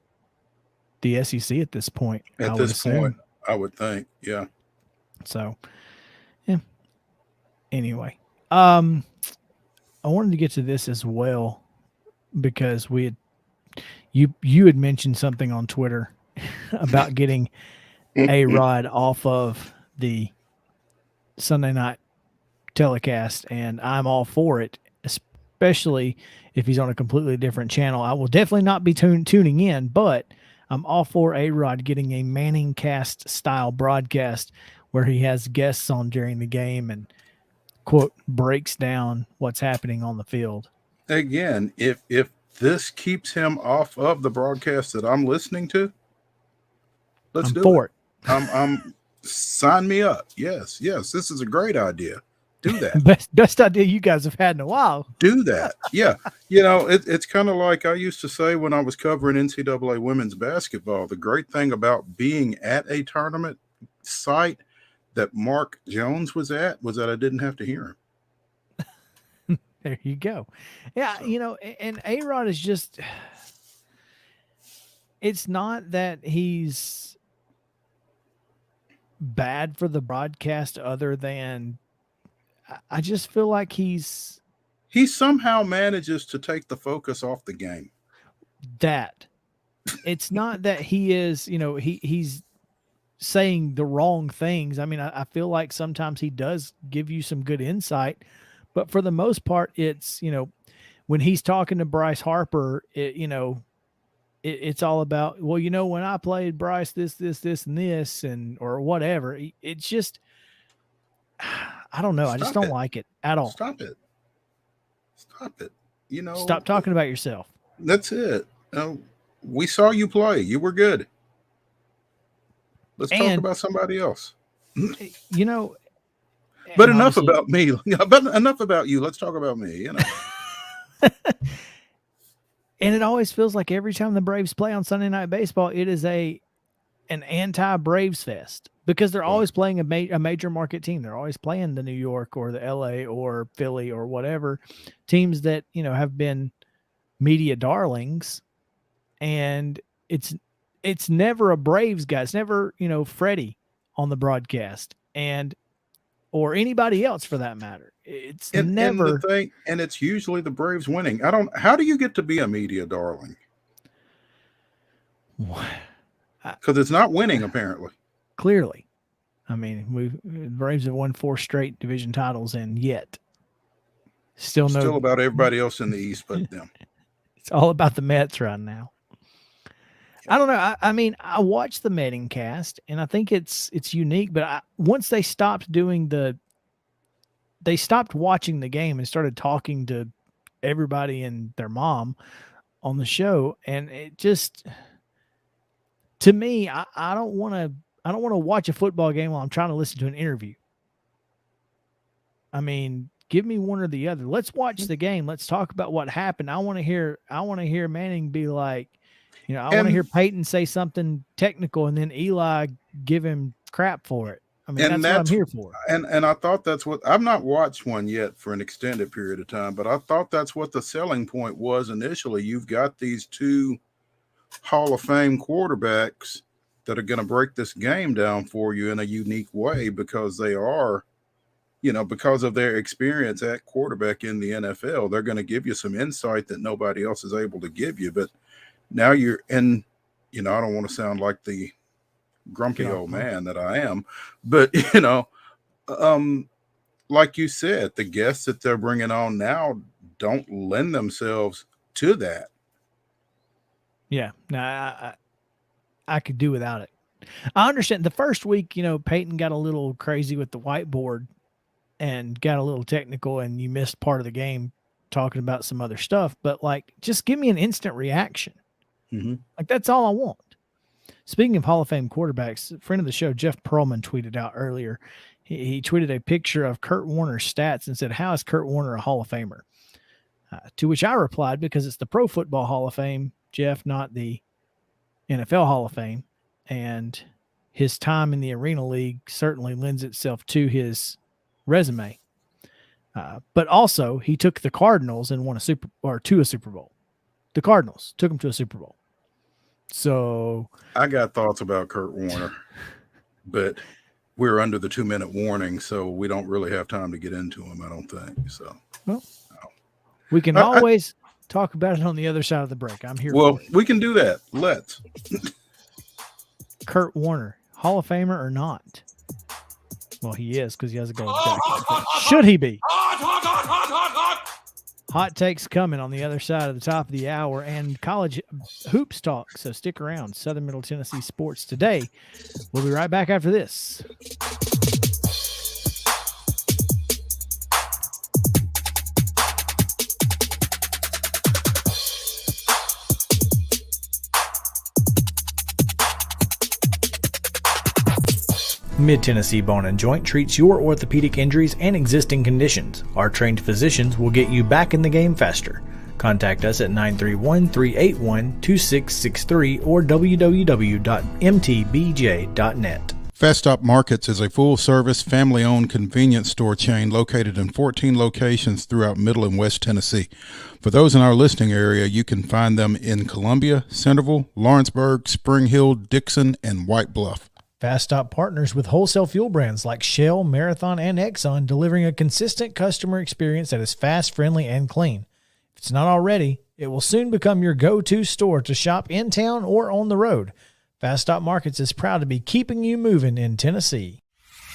the SEC at this point. At this point, I would think, yeah. So, yeah. Anyway, I wanted to get to this as well because you had mentioned something on Twitter about getting A-Rod off of the Sunday night telecast, and I'm all for it, especially if he's on a completely different channel. I will definitely not be tuning in, but I'm all for A-Rod getting a Manning cast style broadcast where he has guests on during the game and, quote, breaks down what's happening on the field. Again, if this keeps him off of the broadcast that I'm listening to, let's do it. I'm sign me up. Yes, this is a great idea. Do that. Best idea you guys have had in a while. Do that. Yeah. It's kind of like I used to say when I was covering NCAA women's basketball. The great thing about being at a tournament site that Mark Jones was at was that I didn't have to hear him. There you go. Yeah. So. And A-Rod is just, it's not that he's bad for the broadcast other than I just feel like he somehow manages to take the focus off the game. That it's not that he is, he's saying the wrong things. I feel like sometimes he does give you some good insight, but for the most part, it's, when he's talking to Bryce Harper, it's all about, well, when I played Bryce, this, and this, or whatever. It's just, I don't know. I just don't like it at all. Stop it. Stop talking about yourself. That's it. We saw you play. You were good. Let's talk about somebody else. But enough about me. Enough about you. Let's talk about me. And it always feels like every time the Braves play on Sunday Night Baseball, it is an anti-Braves fest because they're always playing a major market team. They're always playing the New York or the LA or Philly or whatever teams that, have been media darlings. And it's never a Braves guy. It's never, Freddie on the broadcast or anybody else for that matter. It's never. And the thing, and it's usually the Braves winning. How do you get to be a media darling? Because it's not winning, apparently. Clearly. The Braves have won 4 straight division titles, and yet still about everybody else in the East but them. It's all about the Mets right now. I don't know. I watched the Manning cast, and I think it's unique. But once they stopped they stopped watching the game and started talking to everybody and their mom on the show, and it just, to me, I don't want to watch a football game while I'm trying to listen to an interview. Give me one or the other. Let's watch the game. Let's talk about what happened. I want to hear Manning be like, I want to hear Peyton say something technical and then Eli give him crap for it. That's what I'm here for. And I thought that's what, I've not watched one yet for an extended period of time, but I thought that's what the selling point was initially. You've got these 2 Hall of Fame quarterbacks that are going to break this game down for you in a unique way because they are, because of their experience at quarterback in the NFL. They're going to give you some insight that nobody else is able to give you. But now you're in, I don't want to sound like the grumpy old man that I am, but like you said, the guests that they're bringing on now don't lend themselves to that. Yeah, no, I could do without it. I understand the first week, Peyton got a little crazy with the whiteboard and got a little technical, and you missed part of the game talking about some other stuff. But just give me an instant reaction. Mm-hmm. That's all I want. Speaking of Hall of Fame quarterbacks, a friend of the show, Jeff Perlman, tweeted out earlier. He tweeted a picture of Kurt Warner's stats and said, "How is Kurt Warner a Hall of Famer?" To which I replied, because it's the Pro Football Hall of Fame, Jeff, not the NFL Hall of Fame. And his time in the Arena League certainly lends itself to his resume. But also, he took the Cardinals and won to a Super Bowl. The Cardinals took him to a Super Bowl. So I got thoughts about Kurt Warner, but we're under the 2-minute warning, so we don't really have time to get into him, I don't think. So, well, we can always talk about it on the other side of the break. I'm here. Well, we can do that. Let's. Kurt Warner, Hall of Famer or not? Well, he is, because he has a gold jacket. Should he be? Hot takes coming on the other side of the top of the hour, and college hoops talk. So stick around. Southern Middle Tennessee Sports Today. We'll be right back after this. Mid-Tennessee Bone and Joint treats your orthopedic injuries and existing conditions. Our trained physicians will get you back in the game faster. Contact us at 931-381-2663 or www.mtbj.net. Fast Stop Markets is a full-service, family-owned convenience store chain located in 14 locations throughout Middle and West Tennessee. For those in our listening area, you can find them in Columbia, Centerville, Lawrenceburg, Spring Hill, Dixon, and White Bluff. Fast Stop partners with wholesale fuel brands like Shell, Marathon, and Exxon, delivering a consistent customer experience that is fast, friendly, and clean. If it's not already, it will soon become your go-to store to shop in town or on the road. Fast Stop Markets is proud to be keeping you moving in Tennessee.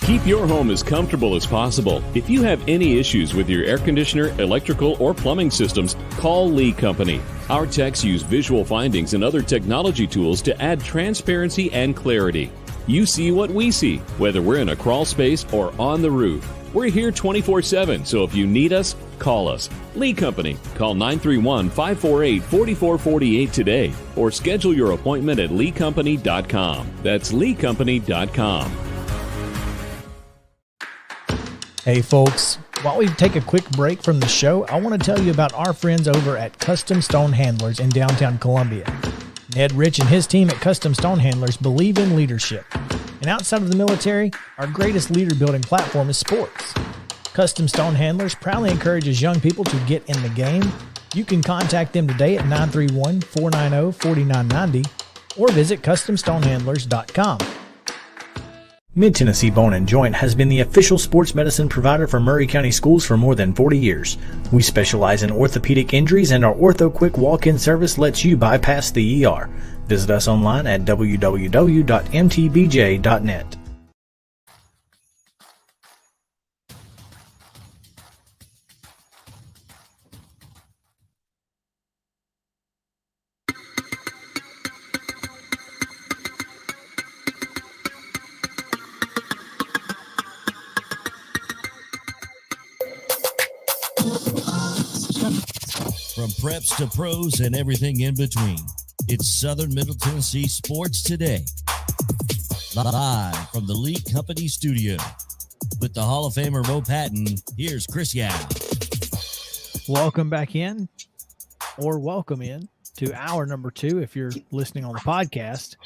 Keep your home as comfortable as possible. If you have any issues with your air conditioner, electrical, or plumbing systems, call Lee Company. Our techs use visual findings and other technology tools to add transparency and clarity. You see what we see, whether we're in a crawl space or on the roof. We're here 24/7, so if you need us, call us. Lee Company. Call 931-548-4448 today or schedule your appointment at leecompany.com. That's leecompany.com. Hey folks, while we take a quick break from the show, I want to tell you about our friends over at Custom Stone Handlers in downtown Columbia. Ned Rich and his team at Custom Stone Handlers believe in leadership. And outside of the military, our greatest leader-building platform is sports. Custom Stone Handlers proudly encourages young people to get in the game. You can contact them today at 931-490-4990 or visit CustomStonehandlers.com. Mid-Tennessee Bone and Joint has been the official sports medicine provider for Murray County Schools for more than 40 years. We specialize in orthopedic injuries, and our Ortho Quick walk-in service lets you bypass the ER. Visit us online at www.mtbj.net. From preps to pros and everything in between, it's Southern Middle Tennessee Sports Today. Live from the Lee Company studio. With the Hall of Famer Mo Patton, here's Chris Yao. Welcome back in, or welcome in to hour number 2 if you're listening on the podcast.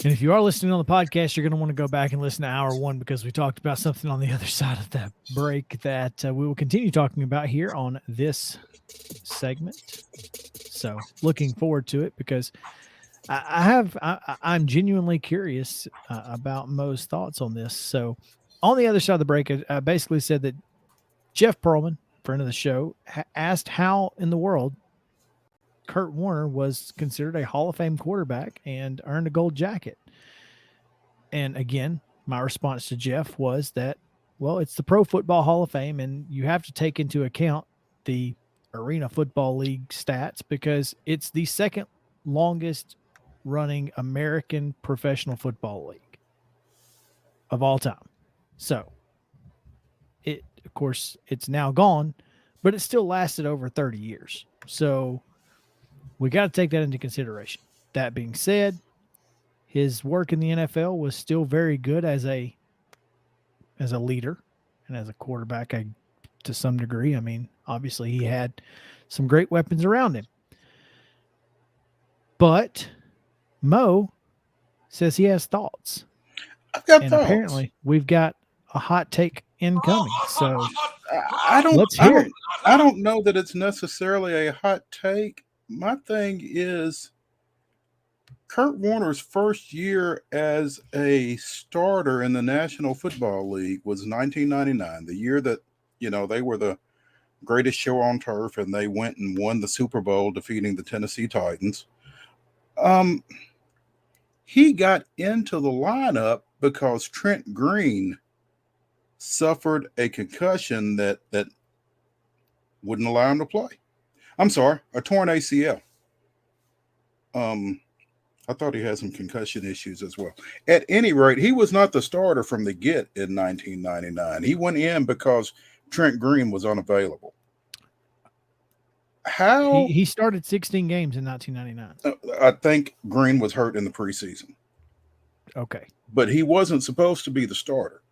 And if you are listening on the podcast, you're going to want to go back and listen to hour 1 because we talked about something on the other side of that break that we will continue talking about here on this segment. So looking forward to it because I'm genuinely curious about Mo's thoughts on this. So on the other side of the break, I basically said that Jeff Perlman, friend of the show, asked how in the world Kurt Warner was considered a Hall of Fame quarterback and earned a gold jacket. And again, my response to Jeff was that, well, it's the Pro Football Hall of Fame, and you have to take into account the Arena Football League stats because it's the second longest running American Professional Football League of all time. So, of course, it's now gone, but it still lasted over 30 years. So, we got to take that into consideration. That being said, his work in the NFL was still very good as a leader and as a quarterback to some degree. I mean, obviously he had some great weapons around him. But Mo says he has thoughts. I've got and thoughts. Apparently we've got a hot take incoming. So let's hear it. I don't know that it's necessarily a hot take. My thing is Kurt Warner's first year as a starter in the National Football League was 1999, the year that, they were the greatest show on turf and they went and won the Super Bowl, defeating the Tennessee Titans. He got into the lineup because Trent Green suffered a concussion that wouldn't allow him to play. I'm sorry, a torn ACL. I thought he had some concussion issues as well. At any rate, he was not the starter from the get in 1999. He went in because Trent Green was unavailable. How he started 16 games in 1999. I think Green was hurt in the preseason. Okay. But he wasn't supposed to be the starter.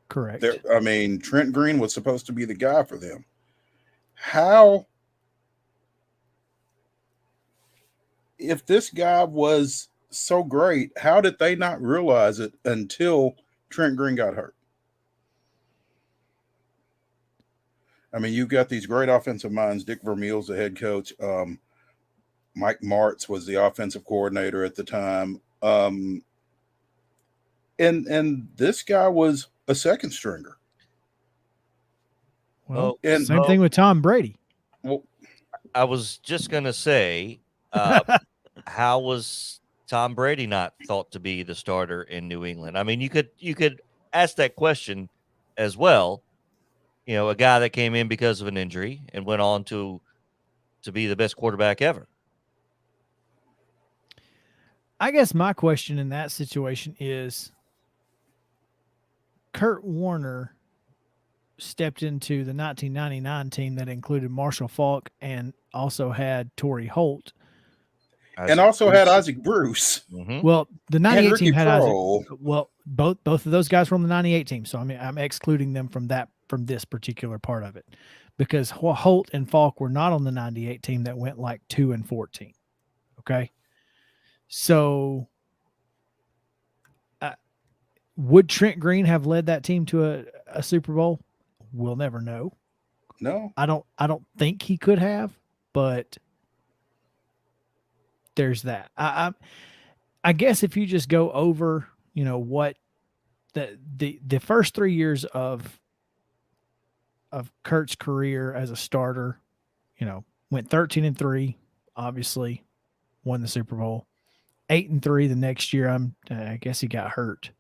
Correct. Trent Green was supposed to be the guy for them. How, if this guy was so great, how did they not realize it until Trent Green got hurt? I mean, you've got these great offensive minds. Dick Vermeil's the head coach. Mike Martz was the offensive coordinator at the time. And this guy was a second stringer. Well, same thing with Tom Brady. Well, I was just going to say, how was Tom Brady not thought to be the starter in New England? I mean, you could ask that question as well. A guy that came in because of an injury and went on to be the best quarterback ever. I guess my question in that situation is, Kurt Warner stepped into the 1999 team that included Marshall Faulk and also had Torrey Holt. And also had Isaac Bruce. Mm-hmm. Well, the 98 team had Crow. Isaac. Well, both of those guys were on the 98 team. So I'm excluding them from this particular part of it, because Holt and Faulk were not on the 98 team that went like 2-14. Okay. So would Trent Green have led that team to a Super Bowl? We'll never know. No, I don't think he could have, but there's that. I guess if you just go over, what the first 3 years of Kurt's career as a starter, went 13-3, obviously won the Super Bowl. 8-3 the next year. I guess he got hurt.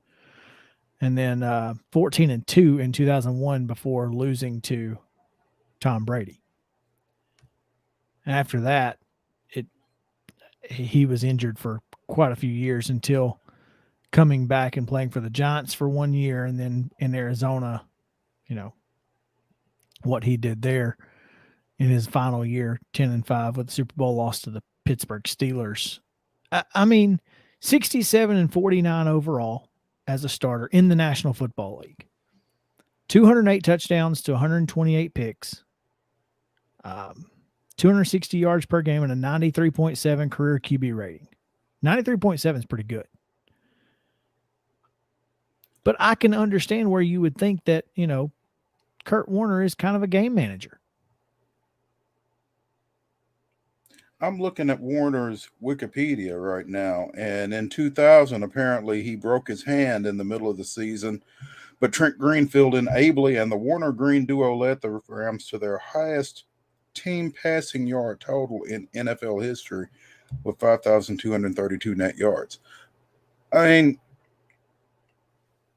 And then 14-2 in 2001 before losing to Tom Brady. And after that, he was injured for quite a few years until coming back and playing for the Giants for 1 year, and then in Arizona, what he did there in his final year, 10-5 with the Super Bowl loss to the Pittsburgh Steelers. I mean, 67-49 overall as a starter in the National Football League. 208 touchdowns to 128 picks. 260 yards per game and a 93.7 career QB rating. 93.7 is pretty good. But I can understand where you would think that, Kurt Warner is kind of a game manager. I'm looking at Warner's Wikipedia right now, and in 2000, apparently he broke his hand in the middle of the season, but Trent Green filled in ably, and the Warner-Green duo led the Rams to their highest team passing yard total in NFL history with 5,232 net yards. I mean,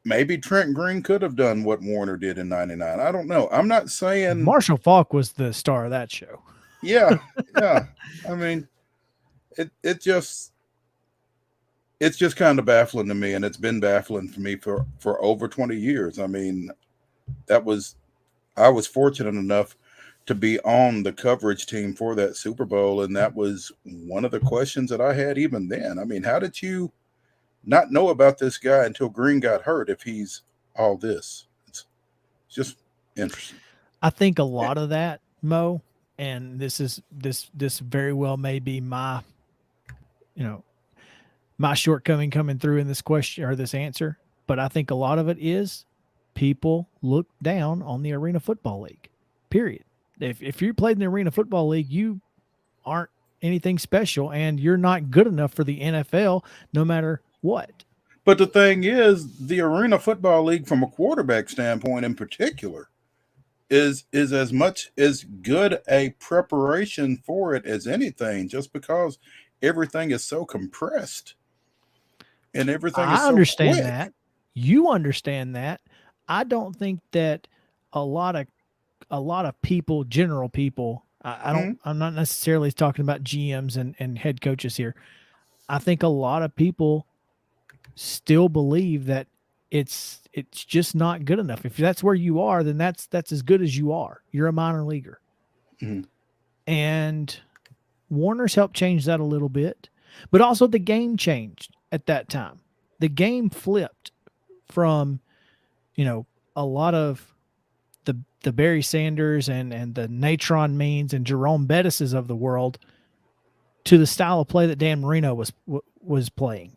maybe Trent Green could have done what Warner did in 99. I don't know. I'm not saying Marshall Faulk was the star of that show. Yeah. I mean, it's just kind of baffling to me, and it's been baffling for me for over 20 years. I mean, I was fortunate enough to be on the coverage team for that Super Bowl, and that was one of the questions that I had even then. I mean, how did you not know about this guy until Green got hurt if he's all this? It's just interesting. I think a lot of that, Mo, and this very well may be my, my shortcoming coming through in this question or this answer, but I think a lot of it is people look down on the Arena Football League. Period. If you played in the Arena Football League, you aren't anything special, and you're not good enough for the NFL, no matter what. But the thing is, the Arena Football League, from a quarterback standpoint in particular, is as much as good a preparation for it as anything, just because everything is so compressed and everything is so understand quick. that. You understand that. I don't think that a lot of people, general people, I'm not necessarily talking about GMs and head coaches here. I think a lot of people still believe that it's just not good enough. If that's where you are, then that's as good as you are. You're a minor leaguer. Mm-hmm. And Warner's helped change that a little bit, but also the game changed at that time. The game flipped from, a lot of the Barry Sanders and the Natron Means and Jerome Bettis's of the world to the style of play that Dan Marino was playing.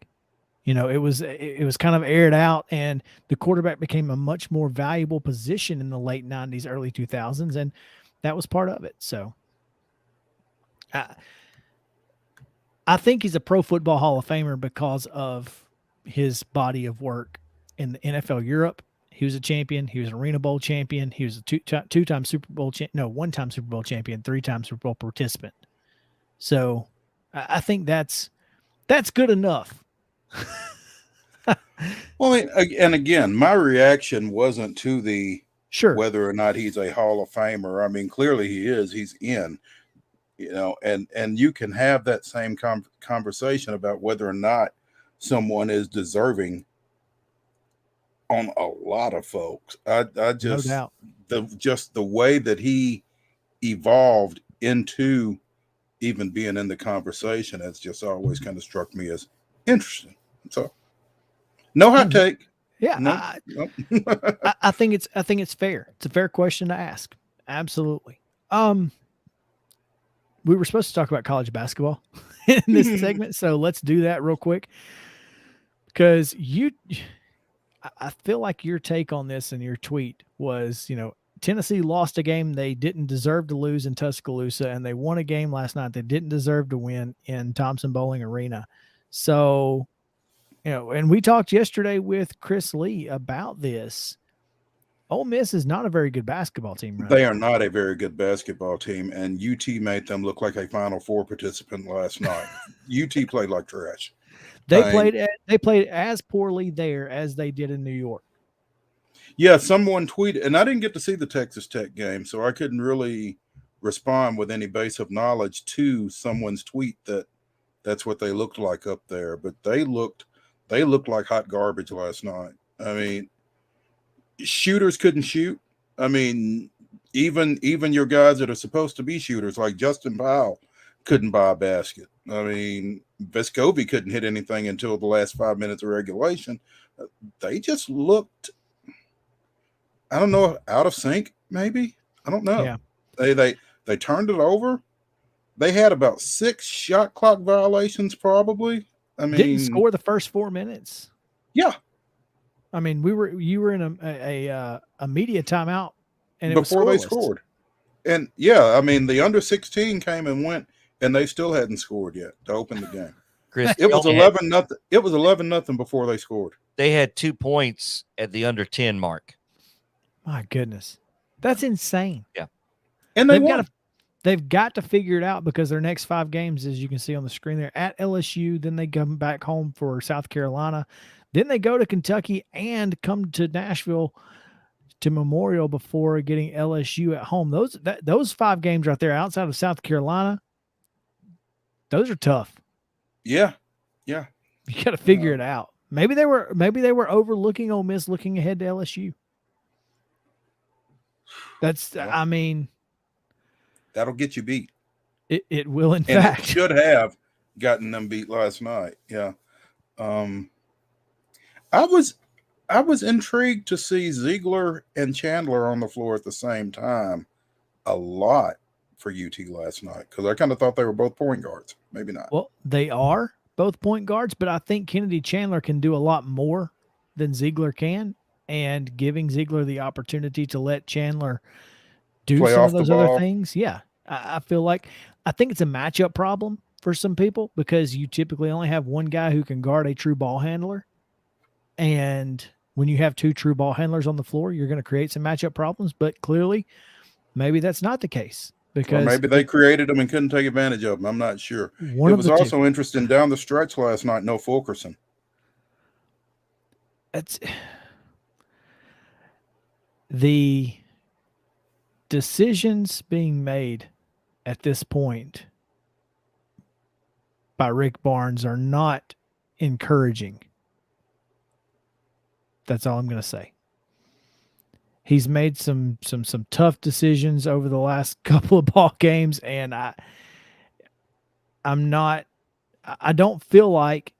It was kind of aired out, and the quarterback became a much more valuable position in the late 90s, early 2000s, and that was part of it. So I think he's a Pro Football Hall of Famer because of his body of work in the NFL Europe. He was a champion. He was an Arena Bowl champion. He was a two-time Super Bowl one-time Super Bowl champion, three-time Super Bowl participant. So I think that's good enough. Well, and again, my reaction wasn't to the whether or not he's a Hall of Famer. I mean, clearly he is. He's in, and you can have that same conversation about whether or not someone is deserving on a lot of folks. I just, no doubt. The way that he evolved into even being in the conversation has just always kind of struck me as interesting. So no hot take. Yeah. No. I think it's fair. It's a fair question to ask. Absolutely. We were supposed to talk about college basketball in this segment, so let's do that real quick. Because I feel like your take on this and your tweet was, Tennessee lost a game they didn't deserve to lose in Tuscaloosa, and they won a game last night they didn't deserve to win in Thompson Bowling Arena. So, and we talked yesterday with Chris Lee about this. Ole Miss is not a very good basketball team, right? They are not a very good basketball team, and UT made them look like a Final Four participant last night. UT played like trash. They played as poorly there as they did in New York. Yeah, someone tweeted, and I didn't get to see the Texas Tech game, so I couldn't really respond with any base of knowledge to someone's tweet that's what they looked like up there. But they looked like hot garbage last night. I mean, shooters couldn't shoot. I mean, even your guys that are supposed to be shooters, like Justin Powell, couldn't buy a basket. I mean, Vescovi couldn't hit anything until the last 5 minutes of regulation. They just looked, I don't know, out of sync, maybe. I don't know. Yeah. They turned it over. They had about 6 shot clock violations, probably. I mean, didn't score the first 4 minutes. Yeah. I mean, you were in a media timeout, and before they scored. And yeah, I mean, the under 16 came and went, and they still hadn't scored yet to open the game. Chris, it was 11-0. It was 11-0 before they scored. They had 2 points at the under 10 mark. My goodness, that's insane. Yeah, and they've got to figure it out, because their next 5 games, as you can see on the screen, they're at LSU. Then they come back home for South Carolina. Then they go to Kentucky and come to Nashville to Memorial before getting LSU at home. Those 5 games right there outside of South Carolina, those are tough. Yeah. You got to figure it out. Maybe they were overlooking Ole Miss, looking ahead to LSU. I mean, that'll get you beat. It will, in and fact. It should have gotten them beat last night. Yeah. I was intrigued to see Ziegler and Chandler on the floor at the same time a lot for UT last night, because I kind of thought they were both point guards. Maybe not. Well, they are both point guards, but I think Kennedy Chandler can do a lot more than Ziegler can, and giving Ziegler the opportunity to let Chandler do Play some off of those the other ball. things. Yeah. I think it's a matchup problem for some people, because you typically only have one guy who can guard a true ball handler. And when you have two true ball handlers on the floor, you're going to create some matchup problems, but clearly maybe that's not the case. Because maybe they created them and couldn't take advantage of them. I'm not sure. It was also interesting down the stretch last night, no Fulkerson. It's the decisions being made at this point by Rick Barnes are not encouraging. That's all I'm going to say. He's made some tough decisions over the last couple of ball games, and I don't feel like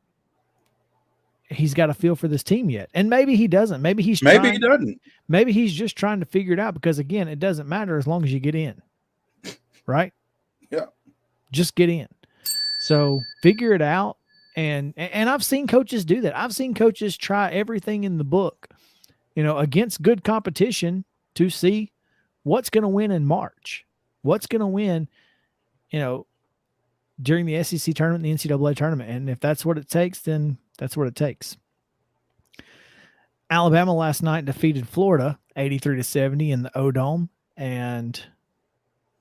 he's got a feel for this team yet. And maybe he doesn't. Maybe he doesn't. Maybe he's just trying to figure it out, because again, it doesn't matter as long as you get in. Right? Yeah. Just get in. So figure it out. And I've seen coaches do that. I've seen coaches try everything in the book, against good competition, to see what's going to win in March, what's going to win, during the SEC tournament, the NCAA tournament. And if that's what it takes, then that's what it takes. Alabama last night defeated Florida 83-70 in the O-Dome, and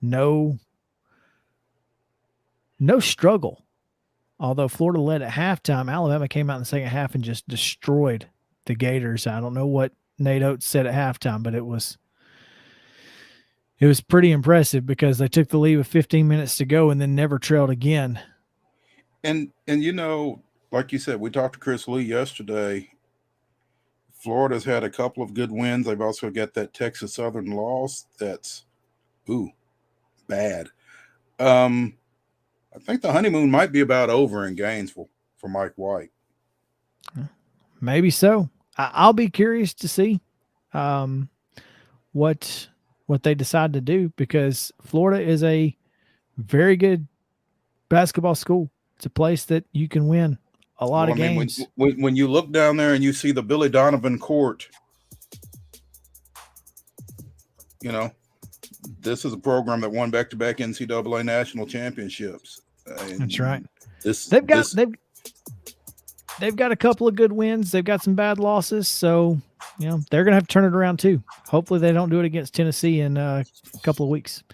no struggle. Although Florida led at halftime, Alabama came out in the second half and just destroyed the Gators. I don't know what Nate Oates said at halftime, but it was pretty impressive, because they took the lead with 15 minutes to go and then never trailed again. And like you said, we talked to Chris Lee yesterday. Florida's had a couple of good wins. They've also got that Texas Southern loss that's bad. I think the honeymoon might be about over in Gainesville for Mike White. Maybe so. I'll be curious to see what they decide to do, because Florida is a very good basketball school. It's a place that you can win a lot of games. When you look down there and you see the Billy Donovan court, this is a program that won back-to-back NCAA national championships. That's right. They've got a couple of good wins. They've got some bad losses, so they're going to have to turn it around too. Hopefully, they don't do it against Tennessee in a couple of weeks.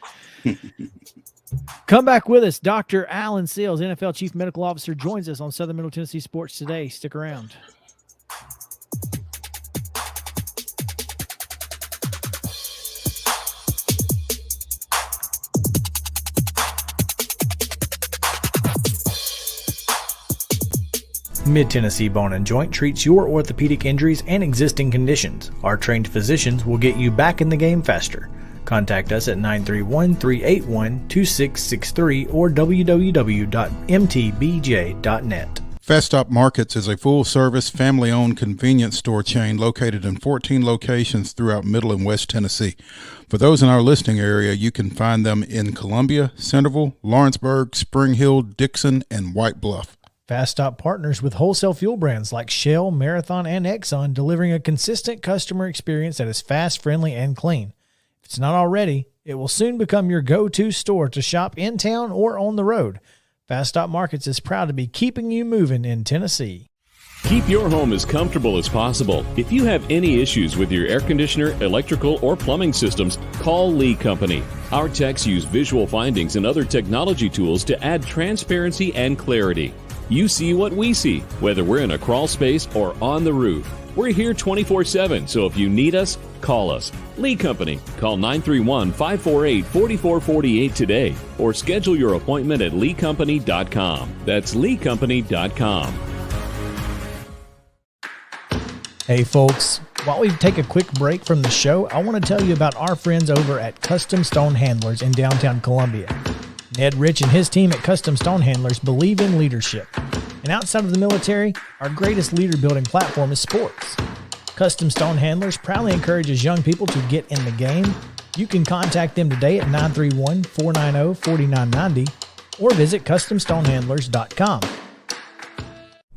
Come back with us. Dr. Alan Sills, NFL Chief Medical Officer, joins us on Southern Middle Tennessee Sports Today. Stick around. Mid-Tennessee Bone and Joint treats your orthopedic injuries and existing conditions. Our trained physicians will get you back in the game faster. Contact us at 931-381-2663 or www.mtbj.net. Fast Stop Markets is a full-service, family-owned convenience store chain located in 14 locations throughout Middle and West Tennessee. For those in our listening area, you can find them in Columbia, Centerville, Lawrenceburg, Spring Hill, Dixon, and White Bluff. Fast Stop partners with wholesale fuel brands like Shell, Marathon, and Exxon, delivering a consistent customer experience that is fast, friendly, and clean. If it's not already, it will soon become your go-to store to shop in town or on the road. Fast Stop Markets is proud to be keeping you moving in Tennessee. Keep your home as comfortable as possible. If you have any issues with your air conditioner, electrical, or plumbing systems, call Lee Company. Our techs use visual findings and other technology tools to add transparency and clarity. You see what we see, whether we're in a crawl space or on the roof. We're here 24/7, so if you need us, call us. Lee Company. Call 931-548-4448 today or schedule your appointment at leecompany.com. That's leecompany.com. Hey folks, while we take a quick break from the show, I want to tell you about our friends over at Custom Stone Handlers in downtown Columbia. Ned Rich and his team at Custom Stone Handlers believe in leadership. And outside of the military, our greatest leader building platform is sports. Custom Stone Handlers proudly encourages young people to get in the game. You can contact them today at 931-490-4990 or visit CustomStonehandlers.com.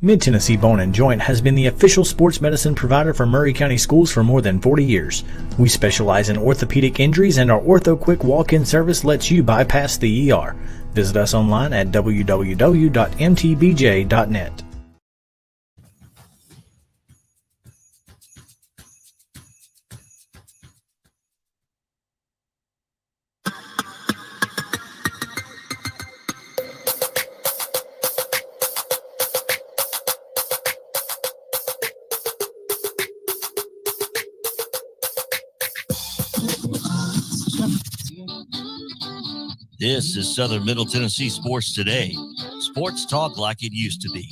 Mid-Tennessee Bone & Joint has been the official sports medicine provider for Murray County Schools for more than 40 years. We specialize in orthopedic injuries, and our Ortho Quick walk-in service lets you bypass the ER. Visit us online at www.mtbj.net. This is Southern Middle Tennessee Sports Today. Sports talk like it used to be.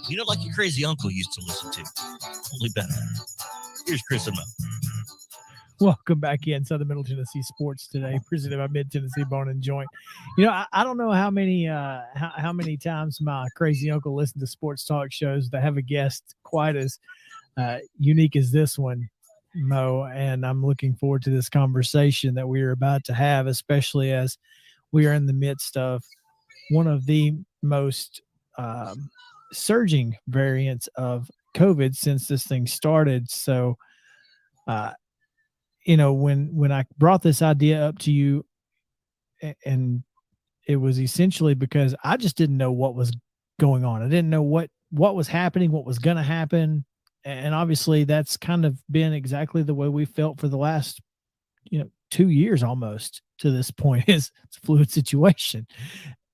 You know, like your crazy uncle used to listen to. Only better. Here's Chris and Mo. Welcome back in Southern Middle Tennessee Sports Today, presented by Mid-Tennessee Bone & Joint. You know, I don't know how many times my crazy uncle listened to sports talk shows that have a guest quite as unique as this one, Mo, and I'm looking forward to this conversation that we are about to have, especially as we are in the midst of one of the most surging variants of COVID since this thing started. So, you know, when I brought this idea up to you, and it was essentially because I just didn't know what was going on. I didn't know what was happening, what was going to happen. And obviously that's kind of been exactly the way we felt for the last, 2 years almost to this point. It's a fluid situation.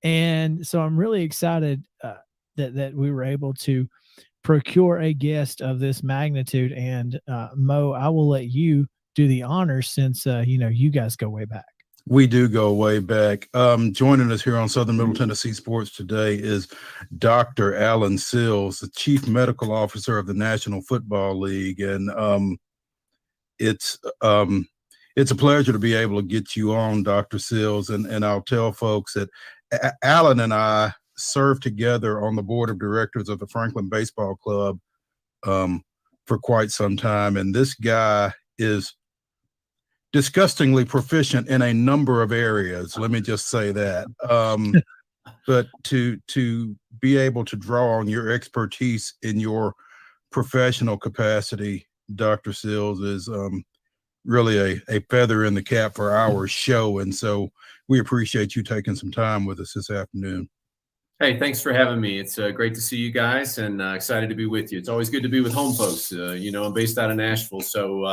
And so I'm really excited that we were able to procure a guest of this magnitude. And Mo, I will let you do the honors since, you guys go way back. We do go way back. Joining us here on Southern Middle Tennessee Sports Today is Dr. Alan Sills, the Chief Medical Officer of the National Football League. And it's a pleasure to be able to get you on, Dr. Sills. And I'll tell folks that Alan and I served together on the board of directors of the Franklin Baseball Club for quite some time. And this guy is disgustingly proficient in a number of areas. Let me just say that. But to be able to draw on your expertise in your professional capacity, Dr. Sills, is really a feather in the cap for our show. And so we appreciate you taking some time with us this afternoon. Hey, thanks for having me. It's great to see you guys, and excited to be with you. It's always good to be with home folks. I'm based out of Nashville, so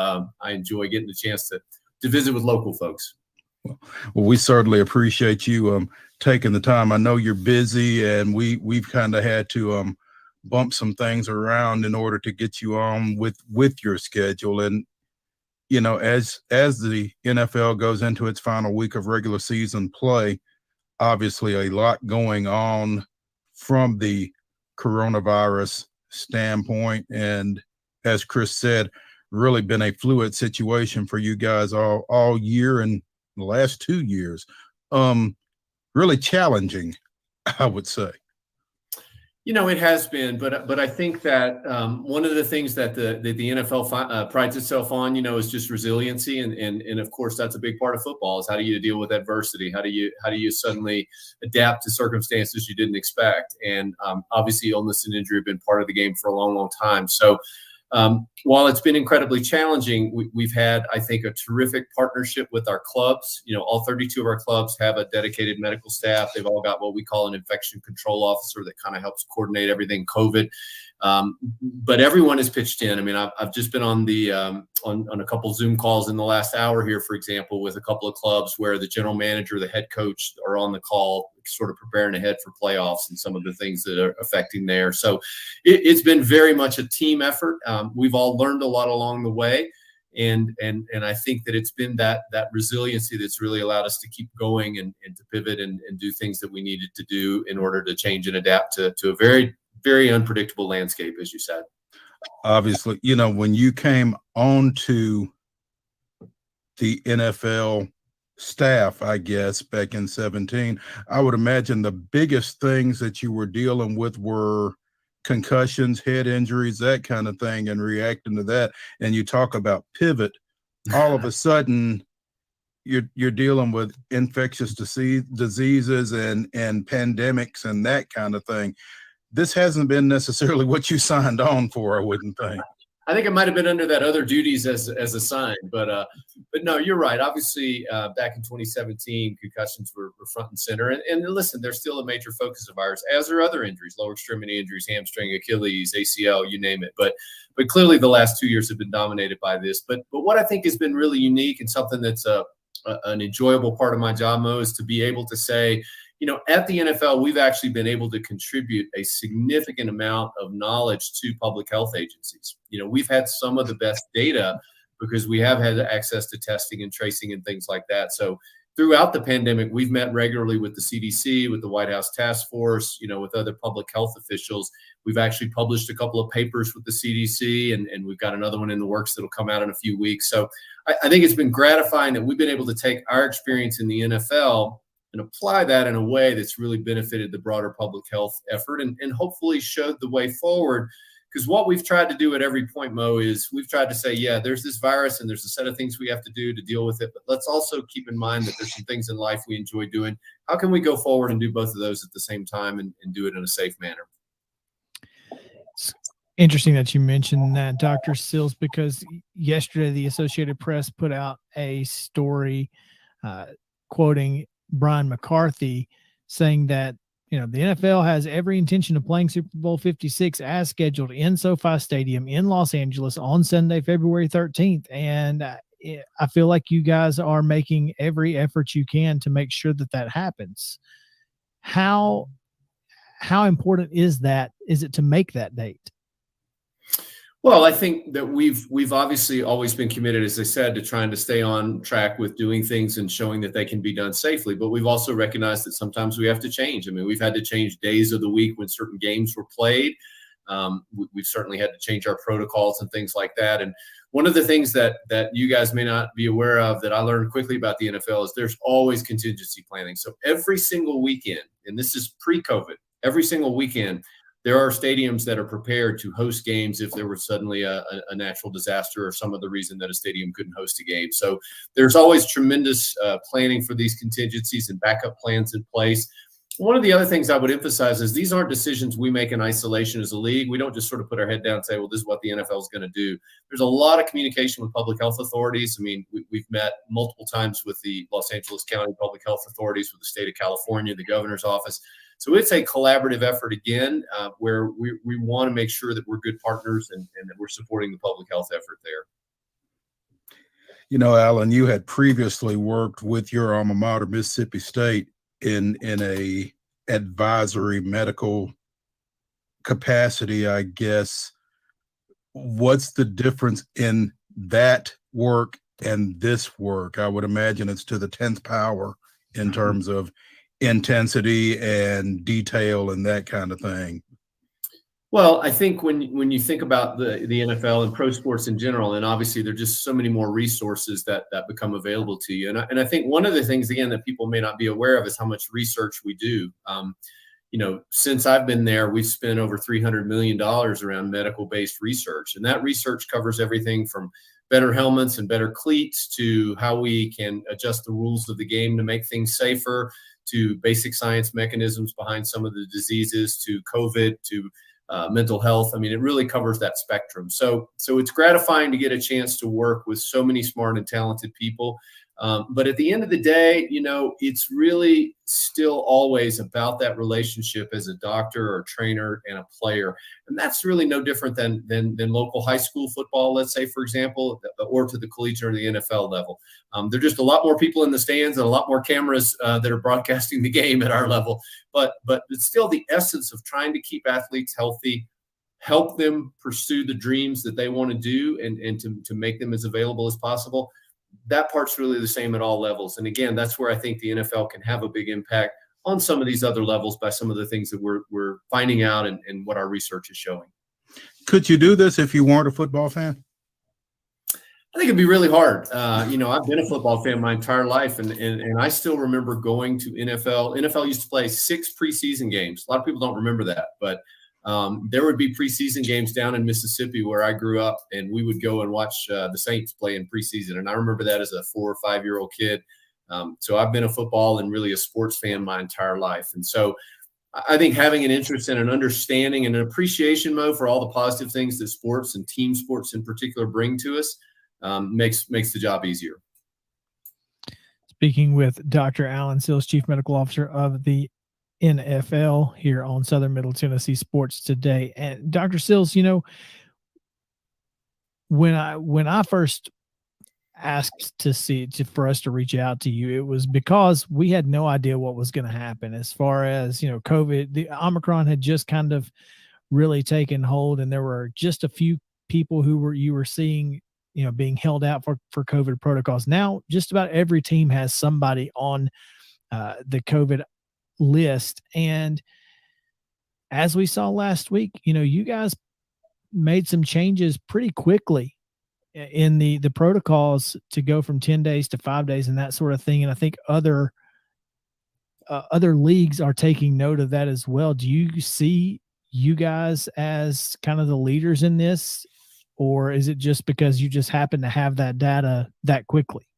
I enjoy getting the chance to visit with local folks. Well, we certainly appreciate you taking the time. I know you're busy, and we've kind of had to bump some things around in order to get you on with your schedule. And as the NFL goes into its final week of regular season play, obviously a lot going on from the coronavirus standpoint. And as Chris said, really been a fluid situation for you guys all year and the last 2 years. Really challenging, I would say. It has been, but I think that one of the things that the NFL prides itself on, is just resiliency, and of course that's a big part of football. Is how do you deal with adversity? How do you suddenly adapt to circumstances you didn't expect? And obviously, illness and injury have been part of the game for a long, long time. So while it's been incredibly challenging, we've had, I think, a terrific partnership with our clubs. All 32 of our clubs have a dedicated medical staff. They've all got what we call an infection control officer that kind of helps coordinate everything COVID. But everyone has pitched in. I mean, I've just been on the on a couple Zoom calls in the last hour here, for example, with a couple of clubs where the general manager, the head coach are on the call, sort of preparing ahead for playoffs and some of the things that are affecting there. So it's been very much a team effort. We've all learned a lot along the way. And I think that it's been that resiliency that's really allowed us to keep going and to pivot and do things that we needed to do in order to change and adapt to a very, very unpredictable landscape, as you said. Obviously, when you came onto the NFL staff, I guess, back in 2017, I would imagine the biggest things that you were dealing with were concussions, head injuries, that kind of thing, and reacting to that. And you talk about pivot, all of a sudden you're dealing with infectious diseases and pandemics and that kind of thing. This hasn't been necessarily what you signed on for, I wouldn't think. I think it might have been under that other duties as a sign, but no, you're right. Obviously, back in 2017, concussions were front and center. And listen, they're still a major focus of ours, as are other injuries, lower extremity injuries, hamstring, Achilles, ACL, you name it. But clearly, the last 2 years have been dominated by this. But what I think has been really unique and something that's an enjoyable part of my job, Mo, is to be able to say, at the NFL, we've actually been able to contribute a significant amount of knowledge to public health agencies. We've had some of the best data because we have had access to testing and tracing and things like that. So throughout the pandemic, we've met regularly with the CDC, with the White House Task Force, with other public health officials. We've actually published a couple of papers with the CDC, and we've got another one in the works that'll come out in a few weeks. So I think it's been gratifying that we've been able to take our experience in the NFL and apply that in a way that's really benefited the broader public health effort and hopefully showed the way forward. Because what we've tried to do at every point, Mo, is we've tried to say, yeah, there's this virus and there's a set of things we have to do to deal with it. But let's also keep in mind that there's some things in life we enjoy doing. How can we go forward and do both of those at the same time and do it in a safe manner? It's interesting that you mentioned that, Dr. Sills, because yesterday the Associated Press put out a story quoting Brian McCarthy saying that, the NFL has every intention of playing Super Bowl 56 as scheduled in SoFi Stadium in Los Angeles on Sunday, February 13th. And I feel like you guys are making every effort you can to make sure that happens. How important is it to make that date? Well, I think that we've obviously always been committed, as I said, to trying to stay on track with doing things and showing that they can be done safely. But we've also recognized that sometimes we have to change. I mean, we've had to change days of the week when certain games were played. We've certainly had to change our protocols and things like that. And one of the things that you guys may not be aware of that I learned quickly about the NFL is there's always contingency planning. So every single weekend, and this is pre-COVID, every single weekend, there are stadiums that are prepared to host games if there was suddenly a natural disaster or some other reason that a stadium couldn't host a game. So there's always tremendous planning for these contingencies and backup plans in place. One of the other things I would emphasize is these aren't decisions we make in isolation as a league. We don't just sort of put our head down and say, well, this is what the NFL is going to do. There's a lot of communication with public health authorities. I mean, we've met multiple times with the Los Angeles County Public Health Authorities, with the state of California, the governor's office. So it's a collaborative effort again, where we want to make sure that we're good partners and that we're supporting the public health effort there. Alan, you had previously worked with your alma mater, Mississippi State, in a advisory medical capacity, I guess. What's the difference in that work and this work? I would imagine it's to the 10th power in terms of intensity and detail and that kind of thing. Well, I think when you think about the NFL and pro sports in general, and obviously there are just so many more resources that become available to you. And I think one of the things, again, that people may not be aware of is how much research we do. Since I've been there, we've spent over $300 million around medical-based research. And that research covers everything from better helmets and better cleats to how we can adjust the rules of the game to make things safer, to basic science mechanisms behind some of the diseases, to COVID, to mental health. I mean, it really covers that spectrum. So it's gratifying to get a chance to work with so many smart and talented people. But at the end of the day, it's really still always about that relationship as a doctor or trainer and a player. And that's really no different than local high school football, let's say, for example, or to the collegiate or the NFL level. There are just a lot more people in the stands and a lot more cameras that are broadcasting the game at our level. But it's still the essence of trying to keep athletes healthy, help them pursue the dreams that they want to do, and to make them as available as possible. That part's really the same at all levels. And again, that's where I think the NFL can have a big impact on some of these other levels by some of the things that we're finding out and what our research is showing. Could you do this if you weren't a football fan? I think it'd be really hard. I've been a football fan my entire life, and I still remember going to NFL. NFL used to play 6 preseason games. A lot of people don't remember that, but there would be preseason games down in Mississippi where I grew up, and we would go and watch the Saints play in preseason. And I remember that as a 4 or 5 year old kid. So I've been a football and really a sports fan my entire life. And so I think having an interest and an understanding and an appreciation mode for all the positive things that sports and team sports in particular bring to us makes the job easier. Speaking with Dr. Alan Sills, Chief Medical Officer of the NFL here on Southern Middle Tennessee Sports Today. And Dr. Sills, when I first asked for us to reach out to you, it was because we had no idea what was going to happen as far as, COVID. The Omicron had just kind of really taken hold, and there were just a few people you were seeing, being held out for COVID protocols. Now, just about every team has somebody on the COVID list. And as we saw last week, you guys made some changes pretty quickly in the protocols to go from 10 days to 5 days and that sort of thing. And I think other leagues are taking note of that as well. Do you see you guys as kind of the leaders in this, or is it just because you just happen to have that data that quickly?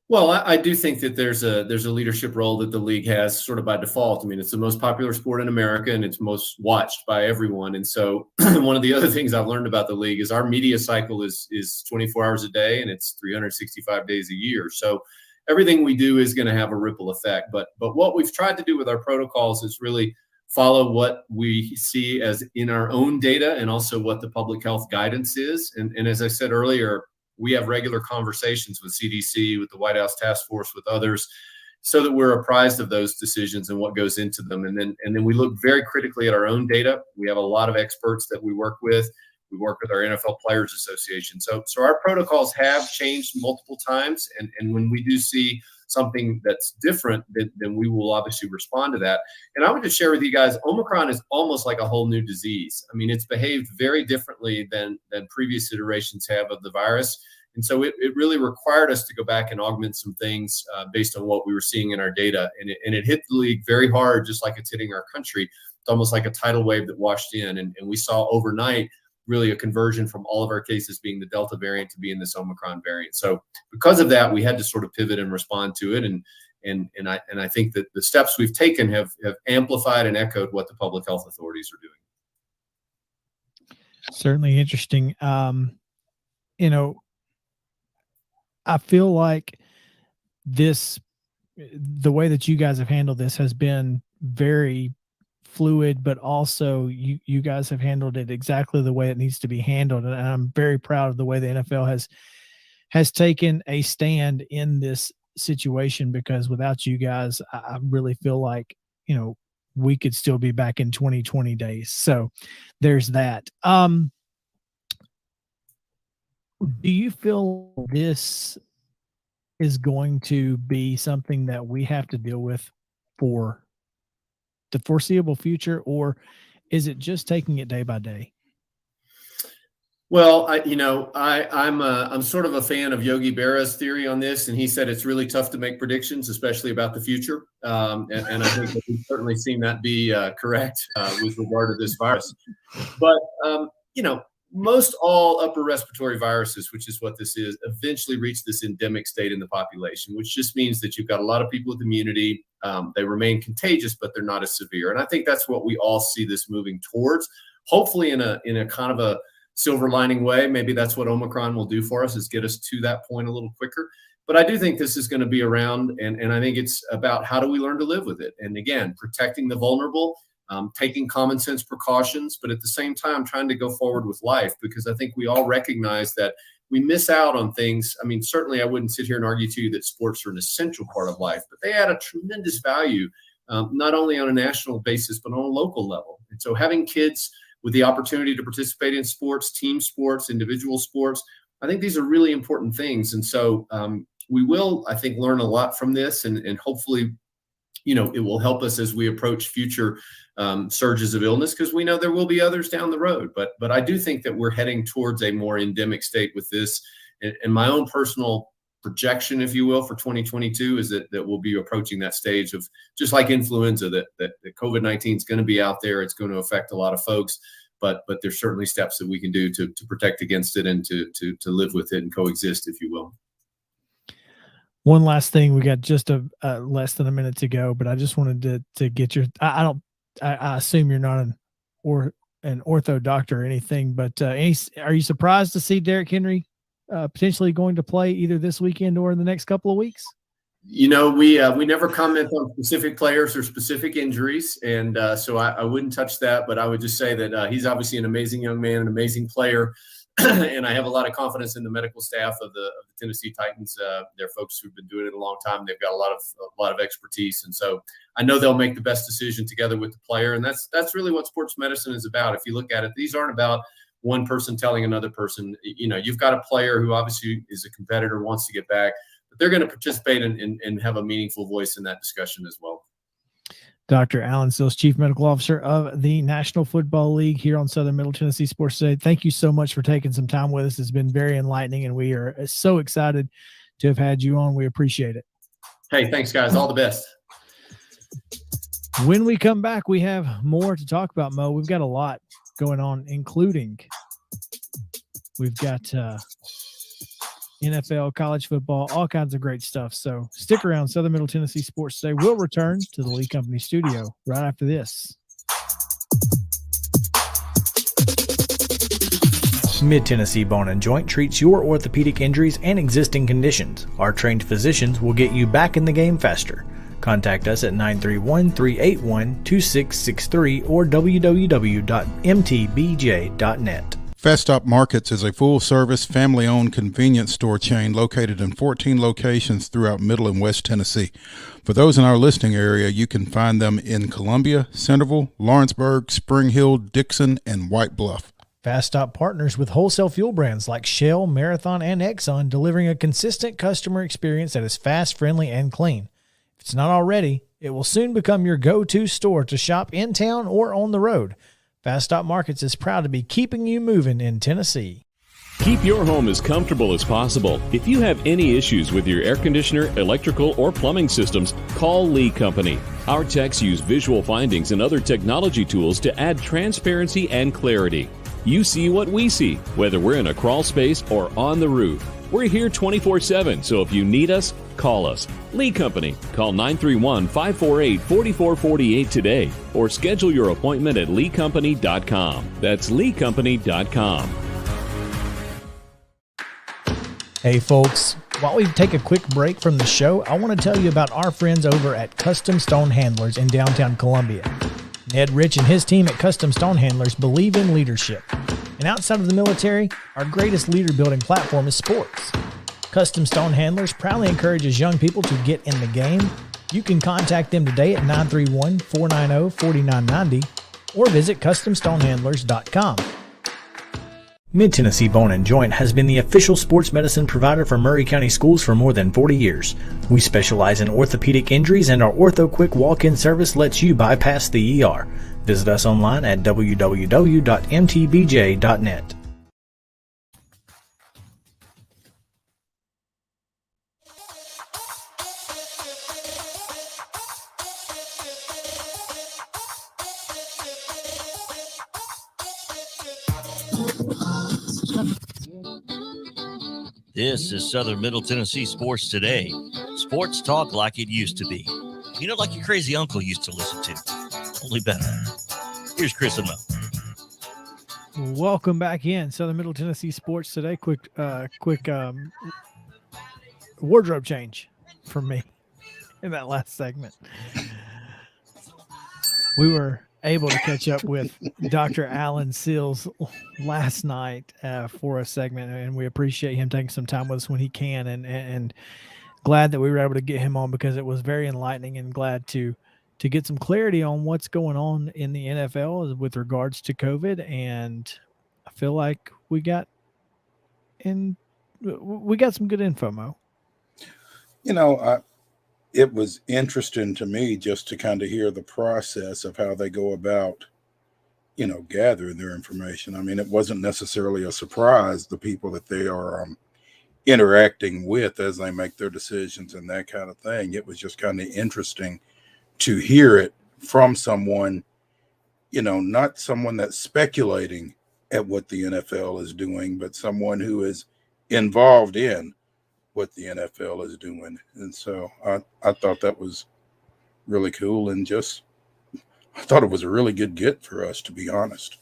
Well, I do think that there's a leadership role that the league has sort of by default. I mean, it's the most popular sport in America, and it's most watched by everyone. And so one of the other things I've learned about the league is our media cycle is 24 hours a day, and it's 365 days a year. So everything we do is going to have a ripple effect. But what we've tried to do with our protocols is really follow what we see as in our own data and also what the public health guidance is. And as I said earlier, we have regular conversations with CDC, with the White House Task Force, with others, so that we're apprised of those decisions and what goes into them. And then we look very critically at our own data. We have a lot of experts that we work with. We work with our NFL Players Association. So our protocols have changed multiple times. And when we do see something that's different, then we will obviously respond to that. And I would just share with you guys, Omicron is almost like a whole new disease. I mean, it's behaved very differently than previous iterations have of the virus. And so it really required us to go back and augment some things based on what we were seeing in our data. And it hit the league very hard, just like it's hitting our country. It's almost like a tidal wave that washed in. And we saw overnight really a conversion from all of our cases being the Delta variant to being this Omicron variant. So because of that, we had to sort of pivot and respond to it. And I think that the steps we've taken have amplified and echoed what the public health authorities are doing. Certainly interesting. I feel like the way that you guys have handled this has been very fluid, but also you guys have handled it exactly the way it needs to be handled. And I'm very proud of the way the NFL has taken a stand in this situation, because without you guys, I really feel like, we could still be back in 2020 days. So there's that. Do you feel this is going to be something that we have to deal with for the foreseeable future, or is it just taking it day by day? Well, I'm sort of a fan of Yogi Berra's theory on this, and he said it's really tough to make predictions, especially about the future. And I think that we've certainly seen that be correct with regard to this virus. But most all upper respiratory viruses, which is what this is, eventually reach this endemic state in the population, which just means that you've got a lot of people with immunity. They remain contagious, but they're not as severe. And I think that's what we all see this moving towards, hopefully in a kind of a silver lining way. Maybe that's what Omicron will do for us, is get us to that point a little quicker. But I do think this is going to be around, and I think it's about how do we learn to live with it. And again, protecting the vulnerable, taking common sense precautions, but at the same time trying to go forward with life, because I think we all recognize that we miss out on things. I mean, certainly I wouldn't sit here and argue to you that sports are an essential part of life, but they add a tremendous value, not only on a national basis, but on a local level. And so having kids with the opportunity to participate in sports, team sports, individual sports, I think these are really important things. And so we will, I think, learn a lot from this, and hopefully, it will help us as we approach future surges of illness, because we know there will be others down the road. But I do think that we're heading towards a more endemic state with this. And my own personal projection, if you will, for 2022 is that we'll be approaching that stage of, just like influenza, that COVID-19 is going to be out there. It's going to affect a lot of folks, but there's certainly steps that we can do to protect against it and to live with it and coexist, if you will. One last thing, we got just less than a minute to go, but I just wanted to get your. I assume you're not an ortho doctor or anything, but are you surprised to see Derrick Henry potentially going to play either this weekend or in the next couple of weeks? We never comment on specific players or specific injuries, and so I wouldn't touch that. But I would just say that he's obviously an amazing young man, an amazing player. And I have a lot of confidence in the medical staff of the Tennessee Titans. They're folks who've been doing it a long time. They've got a lot of expertise, and so I know they'll make the best decision together with the player. And that's really what sports medicine is about. If you look at it, these aren't about one person telling another person. You've got a player who obviously is a competitor, wants to get back, but they're going to participate and have a meaningful voice in that discussion as well. Dr. Alan Sills, Chief Medical Officer of the National Football League here on Southern Middle Tennessee Sports Today. Thank you so much for taking some time with us. It's been very enlightening, and we are so excited to have had you on. We appreciate it. Hey, thanks, guys. All the best. When we come back, we have more to talk about, Mo. We've got a lot going on, including we've got NFL, college football, all kinds of great stuff. So stick around. Southern Middle Tennessee Sports Today will return to the Lee Company studio right after this. Mid-Tennessee Bone and Joint treats your orthopedic injuries and existing conditions. Our trained physicians will get you back in the game faster. Contact us at 931-381-2663 or www.mtbj.net. Fast Stop Markets is a full-service, family-owned convenience store chain located in 14 locations throughout Middle and West Tennessee. For those in our listening area, you can find them in Columbia, Centerville, Lawrenceburg, Spring Hill, Dixon, and White Bluff. Fast Stop partners with wholesale fuel brands like Shell, Marathon, and Exxon, delivering a consistent customer experience that is fast, friendly, and clean. If it's not already, it will soon become your go-to store to shop in town or on the road. Fast Stop Markets is proud to be keeping you moving in Tennessee. Keep your home as comfortable as possible. If you have any issues with your air conditioner, electrical, or plumbing systems, call Lee Company. Our techs use visual findings and other technology tools to add transparency and clarity. You see what we see, whether we're in a crawl space or on the roof. We're here 24/7, so if you need us, call us. Lee Company. Call 931-548-4448 today or schedule your appointment at leecompany.com. That's leecompany.com. Hey folks, while we take a quick break from the show, I want to tell you about our friends over at Custom Stone Handlers in downtown Columbia. Ned Rich and his team at Custom Stone Handlers believe in leadership. And outside of the military, our greatest leader building platform is sports. Custom Stone Handlers proudly encourages young people to get in the game. You can contact them today at 931-490-4990 or visit CustomStonehandlers.com. Mid-Tennessee Bone and Joint has been the official sports medicine provider for Maury County Schools for more than 40 years. We specialize in orthopedic injuries, and our Ortho Quick walk-in service lets you bypass the ER. Visit us online at www.mtbj.net. This is Southern Middle Tennessee Sports Today. Sports talk like it used to be. Like your crazy uncle used to listen to. Only better. Here's Chris and Mo. Welcome back in Southern Middle Tennessee Sports Today. Quick wardrobe change for me in that last segment. We were able to catch up with Dr. Alan Sills last night for a segment, and we appreciate him taking some time with us when he can, and glad that we were able to get him on because it was very enlightening, and glad to get some clarity on what's going on in the NFL with regards to COVID. And I feel like we got some good info, Mo. It was interesting to me just to kind of hear the process of how they go about, gathering their information. I mean, it wasn't necessarily a surprise, the people that they are interacting with as they make their decisions and that kind of thing. It was just kind of interesting to hear it from someone, not someone that's speculating at what the NFL is doing, but someone who is involved in what the NFL is doing. And so I thought that was really cool, and I thought it was a really good get for us, to be honest.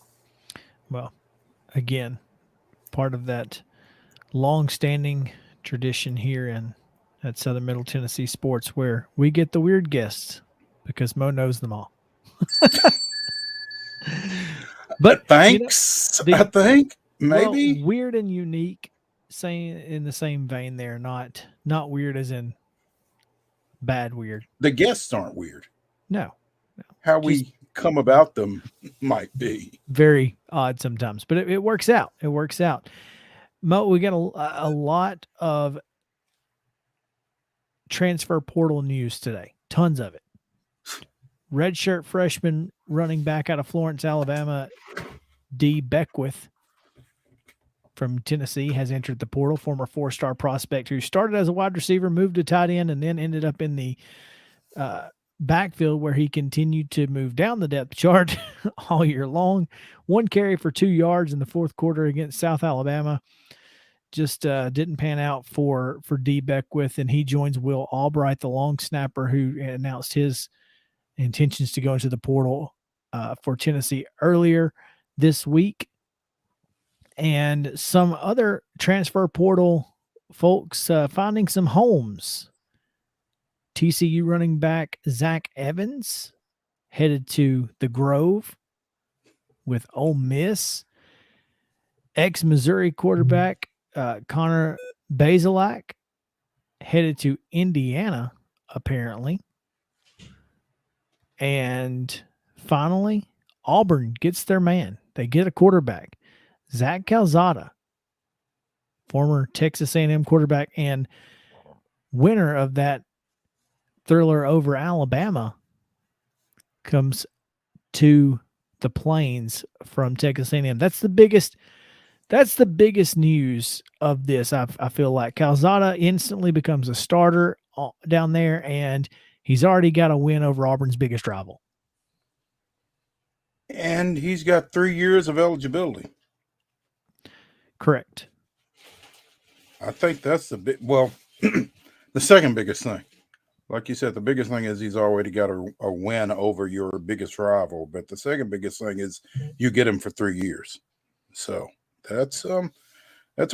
Well, again, part of that long-standing tradition here at Southern Middle Tennessee Sports, where we get the weird guests because Mo knows them all. But thanks, I think maybe weird and unique, saying in the same vein there, not weird as in bad weird. The guests aren't weird. No. How we come about them might be very odd sometimes, but it works out. It works out. Mo, we got a lot of transfer portal news today. Tons of it. Redshirt freshman running back out of Florence, Alabama, D. Beckwith from Tennessee has entered the portal. Former 4-star prospect who started as a wide receiver, moved to tight end, and then ended up in the backfield where he continued to move down the depth chart all year long. 1 carry for 2 yards in the fourth quarter against South Alabama. Just didn't pan out for D. Beckwith, and he joins Will Albright, the long snapper, who announced his intentions to go into the portal for Tennessee earlier this week. And some other transfer portal folks finding some homes. TCU running back Zach Evans headed to the Grove with Ole Miss. Ex-Missouri quarterback Connor Bazelak headed to Indiana, apparently. And finally, Auburn gets their man. They get a quarterback. Zach Calzada, former Texas A&M quarterback and winner of that thriller over Alabama, comes to the Plains from Texas A&M. That's the biggest news of this. I feel like Calzada instantly becomes a starter down there, and he's already got a win over Auburn's biggest rival. And he's got 3 years of eligibility. Correct. I think that's the second biggest thing. Like you said, the biggest thing is he's already got a win over your biggest rival. But the second biggest thing is you get him for 3 years. So that's a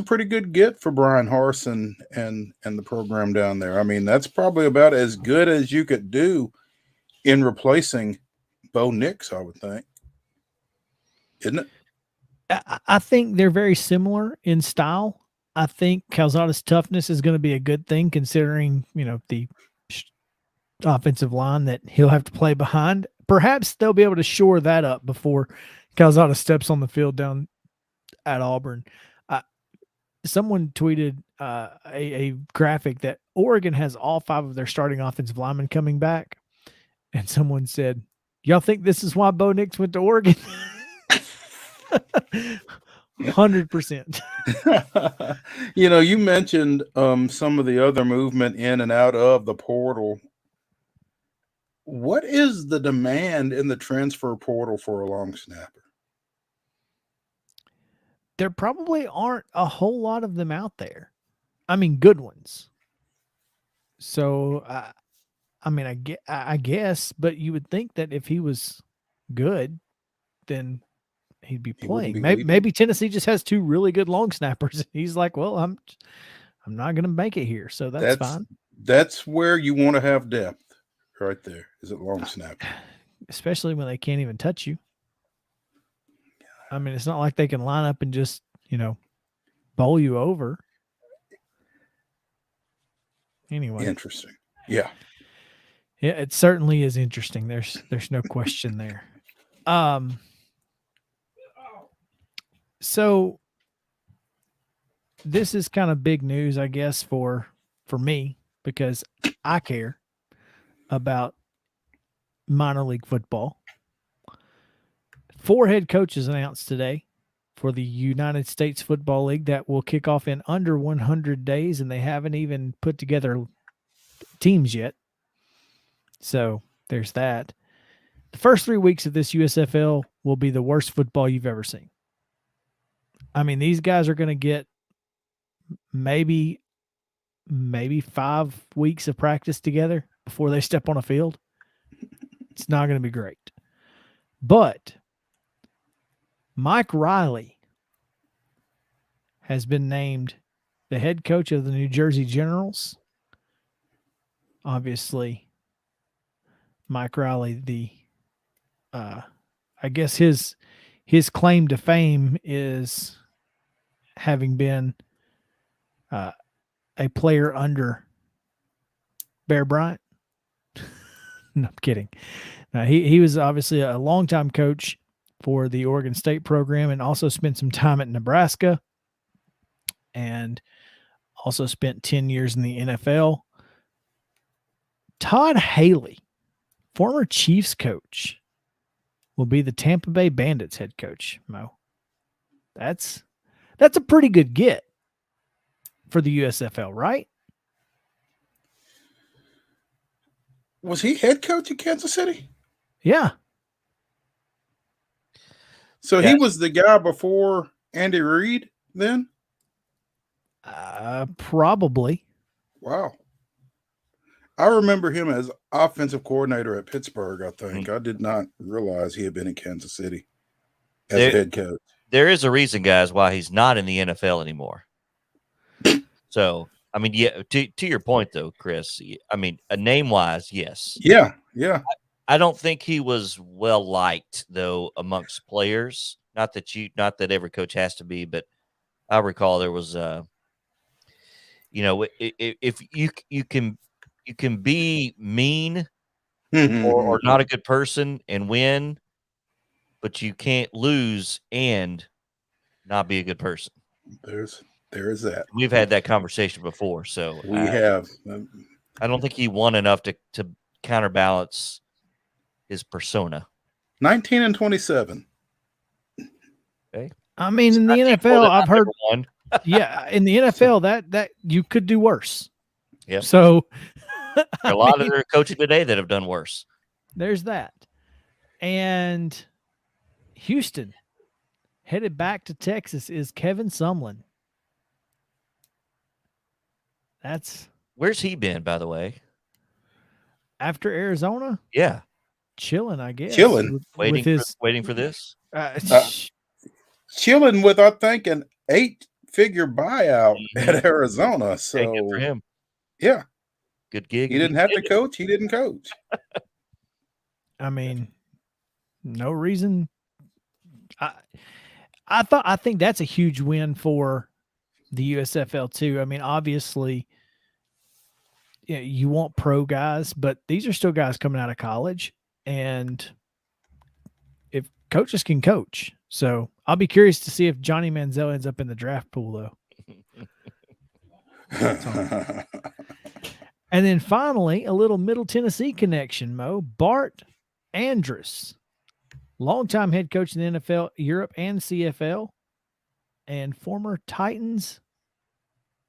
pretty good get for Brian Harsin and the program down there. I mean, that's probably about as good as you could do in replacing Bo Nix, I would think. Isn't it? I think they're very similar in style. I think Calzada's toughness is going to be a good thing, considering, the offensive line that he'll have to play behind. Perhaps they'll be able to shore that up before Calzada steps on the field down at Auburn. Someone tweeted a graphic that Oregon has all 5 of their starting offensive linemen coming back. And someone said, y'all think this is why Bo Nix went to Oregon? 100%. You mentioned some of the other movement in and out of the portal. What is the demand in the transfer portal for a long snapper? There probably aren't a whole lot of them out there. I mean, good ones. So, I guess, but you would think that if he was good, then he'd be playing. Maybe Tennessee just has 2 really good long snappers. He's like, well, I'm I'm not going to make it here. So that's fine. That's where you want to have depth right there. Is it long snap? Especially when they can't even touch you. I mean, it's not like they can line up and just, bowl you over. Anyway. Interesting. Yeah. Yeah, it certainly is interesting. There's no question there. So this is kind of big news, I guess, for me, because I care about minor league football. 4 head coaches announced today for the United States Football League that will kick off in under 100 days, and they haven't even put together teams yet. So there's that. The first 3 weeks of this USFL will be the worst football you've ever seen. I mean, these guys are going to get maybe 5 weeks of practice together before they step on a field. It's not going to be great. But Mike Riley has been named the head coach of the New Jersey Generals. Obviously, Mike Riley, I guess his claim to fame is having been a player under Bear Bryant. No, I'm kidding. He was obviously a longtime coach for the Oregon State program and also spent some time at Nebraska and also spent 10 years in the NFL. Todd Haley, former Chiefs coach, will be the Tampa Bay Bandits head coach, Mo. That's a pretty good get for the USFL, right? Was he head coach in Kansas City? Yeah. So he was the guy before Andy Reid then? Probably. Wow. I remember him as offensive coordinator at Pittsburgh, I think. I did not realize he had been in Kansas City as a head coach. There is a reason, guys, why he's not in the NFL anymore. So, I mean, yeah, to your point, though, Chris, I mean, name-wise, yes. Yeah. I don't think he was well-liked, though, amongst players. Not that every coach has to be, but I recall there was, if you can be mean or not a good person and win, but you can't lose and not be a good person. There is that. We've had that conversation before, so we have. I don't think he won enough to counterbalance his persona. 19-27. Okay. I mean, in the NFL, I've heard. Yeah, in the NFL, that you could do worse. Yeah. So a lot of their coaching today that have done worse. There's that. And Houston, headed back to Texas, is Kevin Sumlin. Where's he been, by the way? After Arizona? Yeah. Chilling, I guess. Waiting for this? Chilling with, I think, an 8-figure buyout at Arizona. So good for him. Yeah. Good gig. He didn't have to coach. He didn't coach. I mean, no reason. I think that's a huge win for the USFL too. I mean, obviously, you want pro guys, but these are still guys coming out of college, and if coaches can coach, so I'll be curious to see if Johnny Manziel ends up in the draft pool, though. And then finally, a little Middle Tennessee connection, Mo. Bart Andrus, longtime head coach in the NFL, Europe, and CFL, and former Titans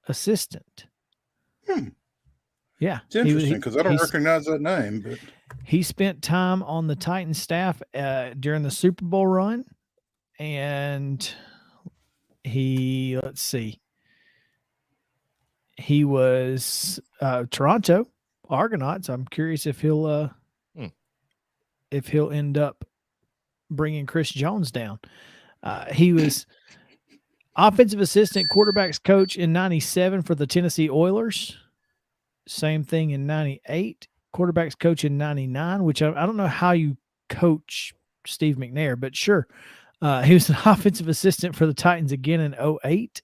assistant. Yeah. It's interesting because I don't recognize that name. But he spent time on the Titans staff during the Super Bowl run, and he was Toronto Argonauts. I'm curious if he'll end up bringing Chris Jones down. He was Offensive assistant quarterbacks coach in 97 for the Tennessee Oilers. Same thing in 98. Quarterbacks coach in 99, which I don't know how you coach Steve McNair, but sure. He was an offensive assistant for the Titans again in 08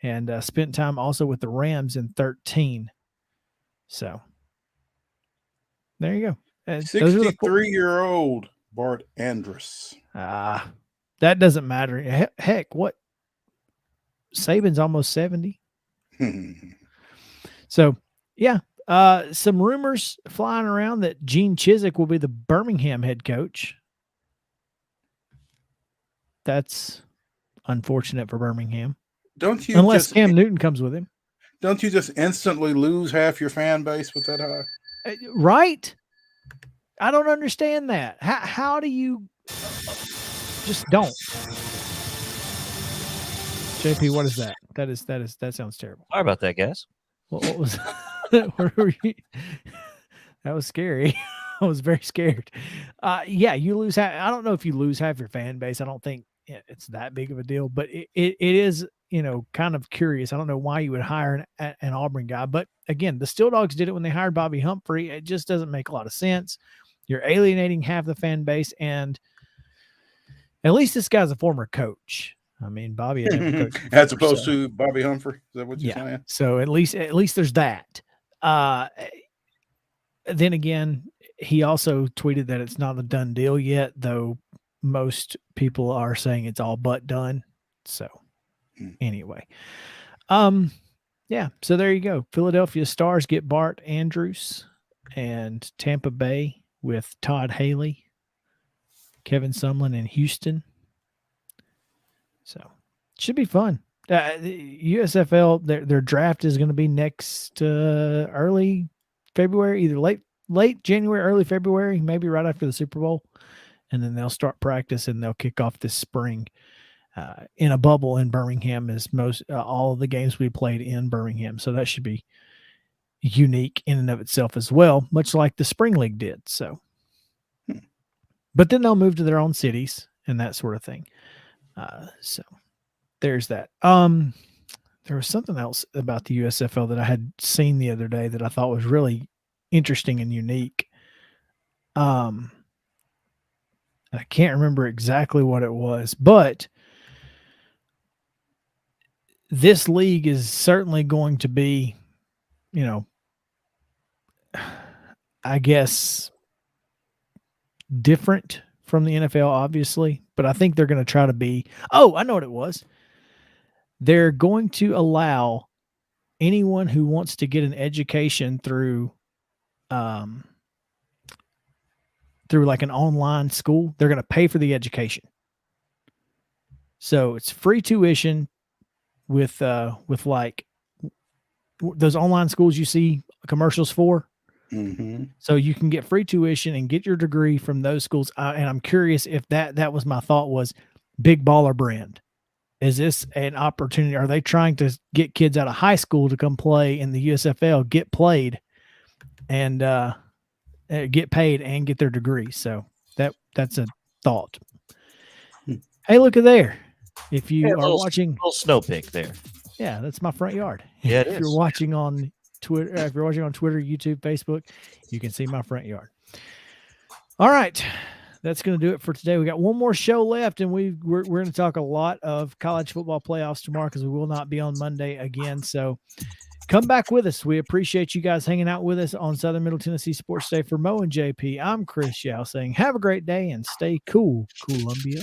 and spent time also with the Rams in 13. So there you go. 63-year-old Bart Andrus. That doesn't matter. Heck, what? Saban's almost 70. So, yeah. Some rumors flying around that Gene Chizik will be the Birmingham head coach. That's unfortunate for Birmingham. Don't you? Unless Cam Newton comes with him. Don't you just instantly lose half your fan base with that hire? Right? I don't understand that. How do you just don't? JP, what is that? That sounds terrible. Sorry about that, guys. What was that? That was scary. I was very scared. Yeah, you lose. I don't know if you lose half your fan base. I don't think it's that big of a deal, but it is, kind of curious. I don't know why you would hire an Auburn guy, but again, the Steel Dogs did it when they hired Bobby Humphrey. It just doesn't make a lot of sense. You're alienating half the fan base, and at least this guy's a former coach. I mean, Bobby had never coached before, as opposed to Bobby Humphrey. Is that what you're saying? So at least there's that. Then again, he also tweeted that it's not a done deal yet, though most people are saying it's all but done. So anyway, yeah. So there you go. Philadelphia Stars get Bart Andrus, and Tampa Bay with Todd Haley, Kevin Sumlin in Houston. So should be fun. The USFL, their draft is going to be next early February, either late January, early February, maybe right after the Super Bowl. And then they'll start practice and they'll kick off this spring in a bubble in Birmingham, as all of the games we played in Birmingham. So that should be unique in and of itself as well, much like the Spring League did. So, but then they'll move to their own cities and that sort of thing. So there's that. There was something else about the USFL that I had seen the other day that I thought was really interesting and unique. I can't remember exactly what it was, but this league is certainly going to be, I guess, different from the NFL, obviously, but I think they're going to try to be, I know what it was. They're going to allow anyone who wants to get an education through like an online school. They're going to pay for the education. So it's free tuition with like those online schools you see commercials for. Mm-hmm. So you can get free tuition and get your degree from those schools. And I'm curious if that was my thought, was Big Baller Brand. Is this an opportunity? Are they trying to get kids out of high school to come play in the USFL, get played, and get paid and get their degree? So that's a thought. Hey, look at there. If you are watching, little snow pick there. Yeah, that's my front yard. Yeah, if you're watching on Twitter, YouTube, Facebook, you can see my front yard. All right. That's going to do it for today. We got one more show left, and we're going to talk a lot of college football playoffs tomorrow because we will not be on Monday again. So come back with us. We appreciate you guys hanging out with us on Southern Middle Tennessee Sports Day. For Mo and JP, I'm Chris Yao saying have a great day and stay cool, Columbia.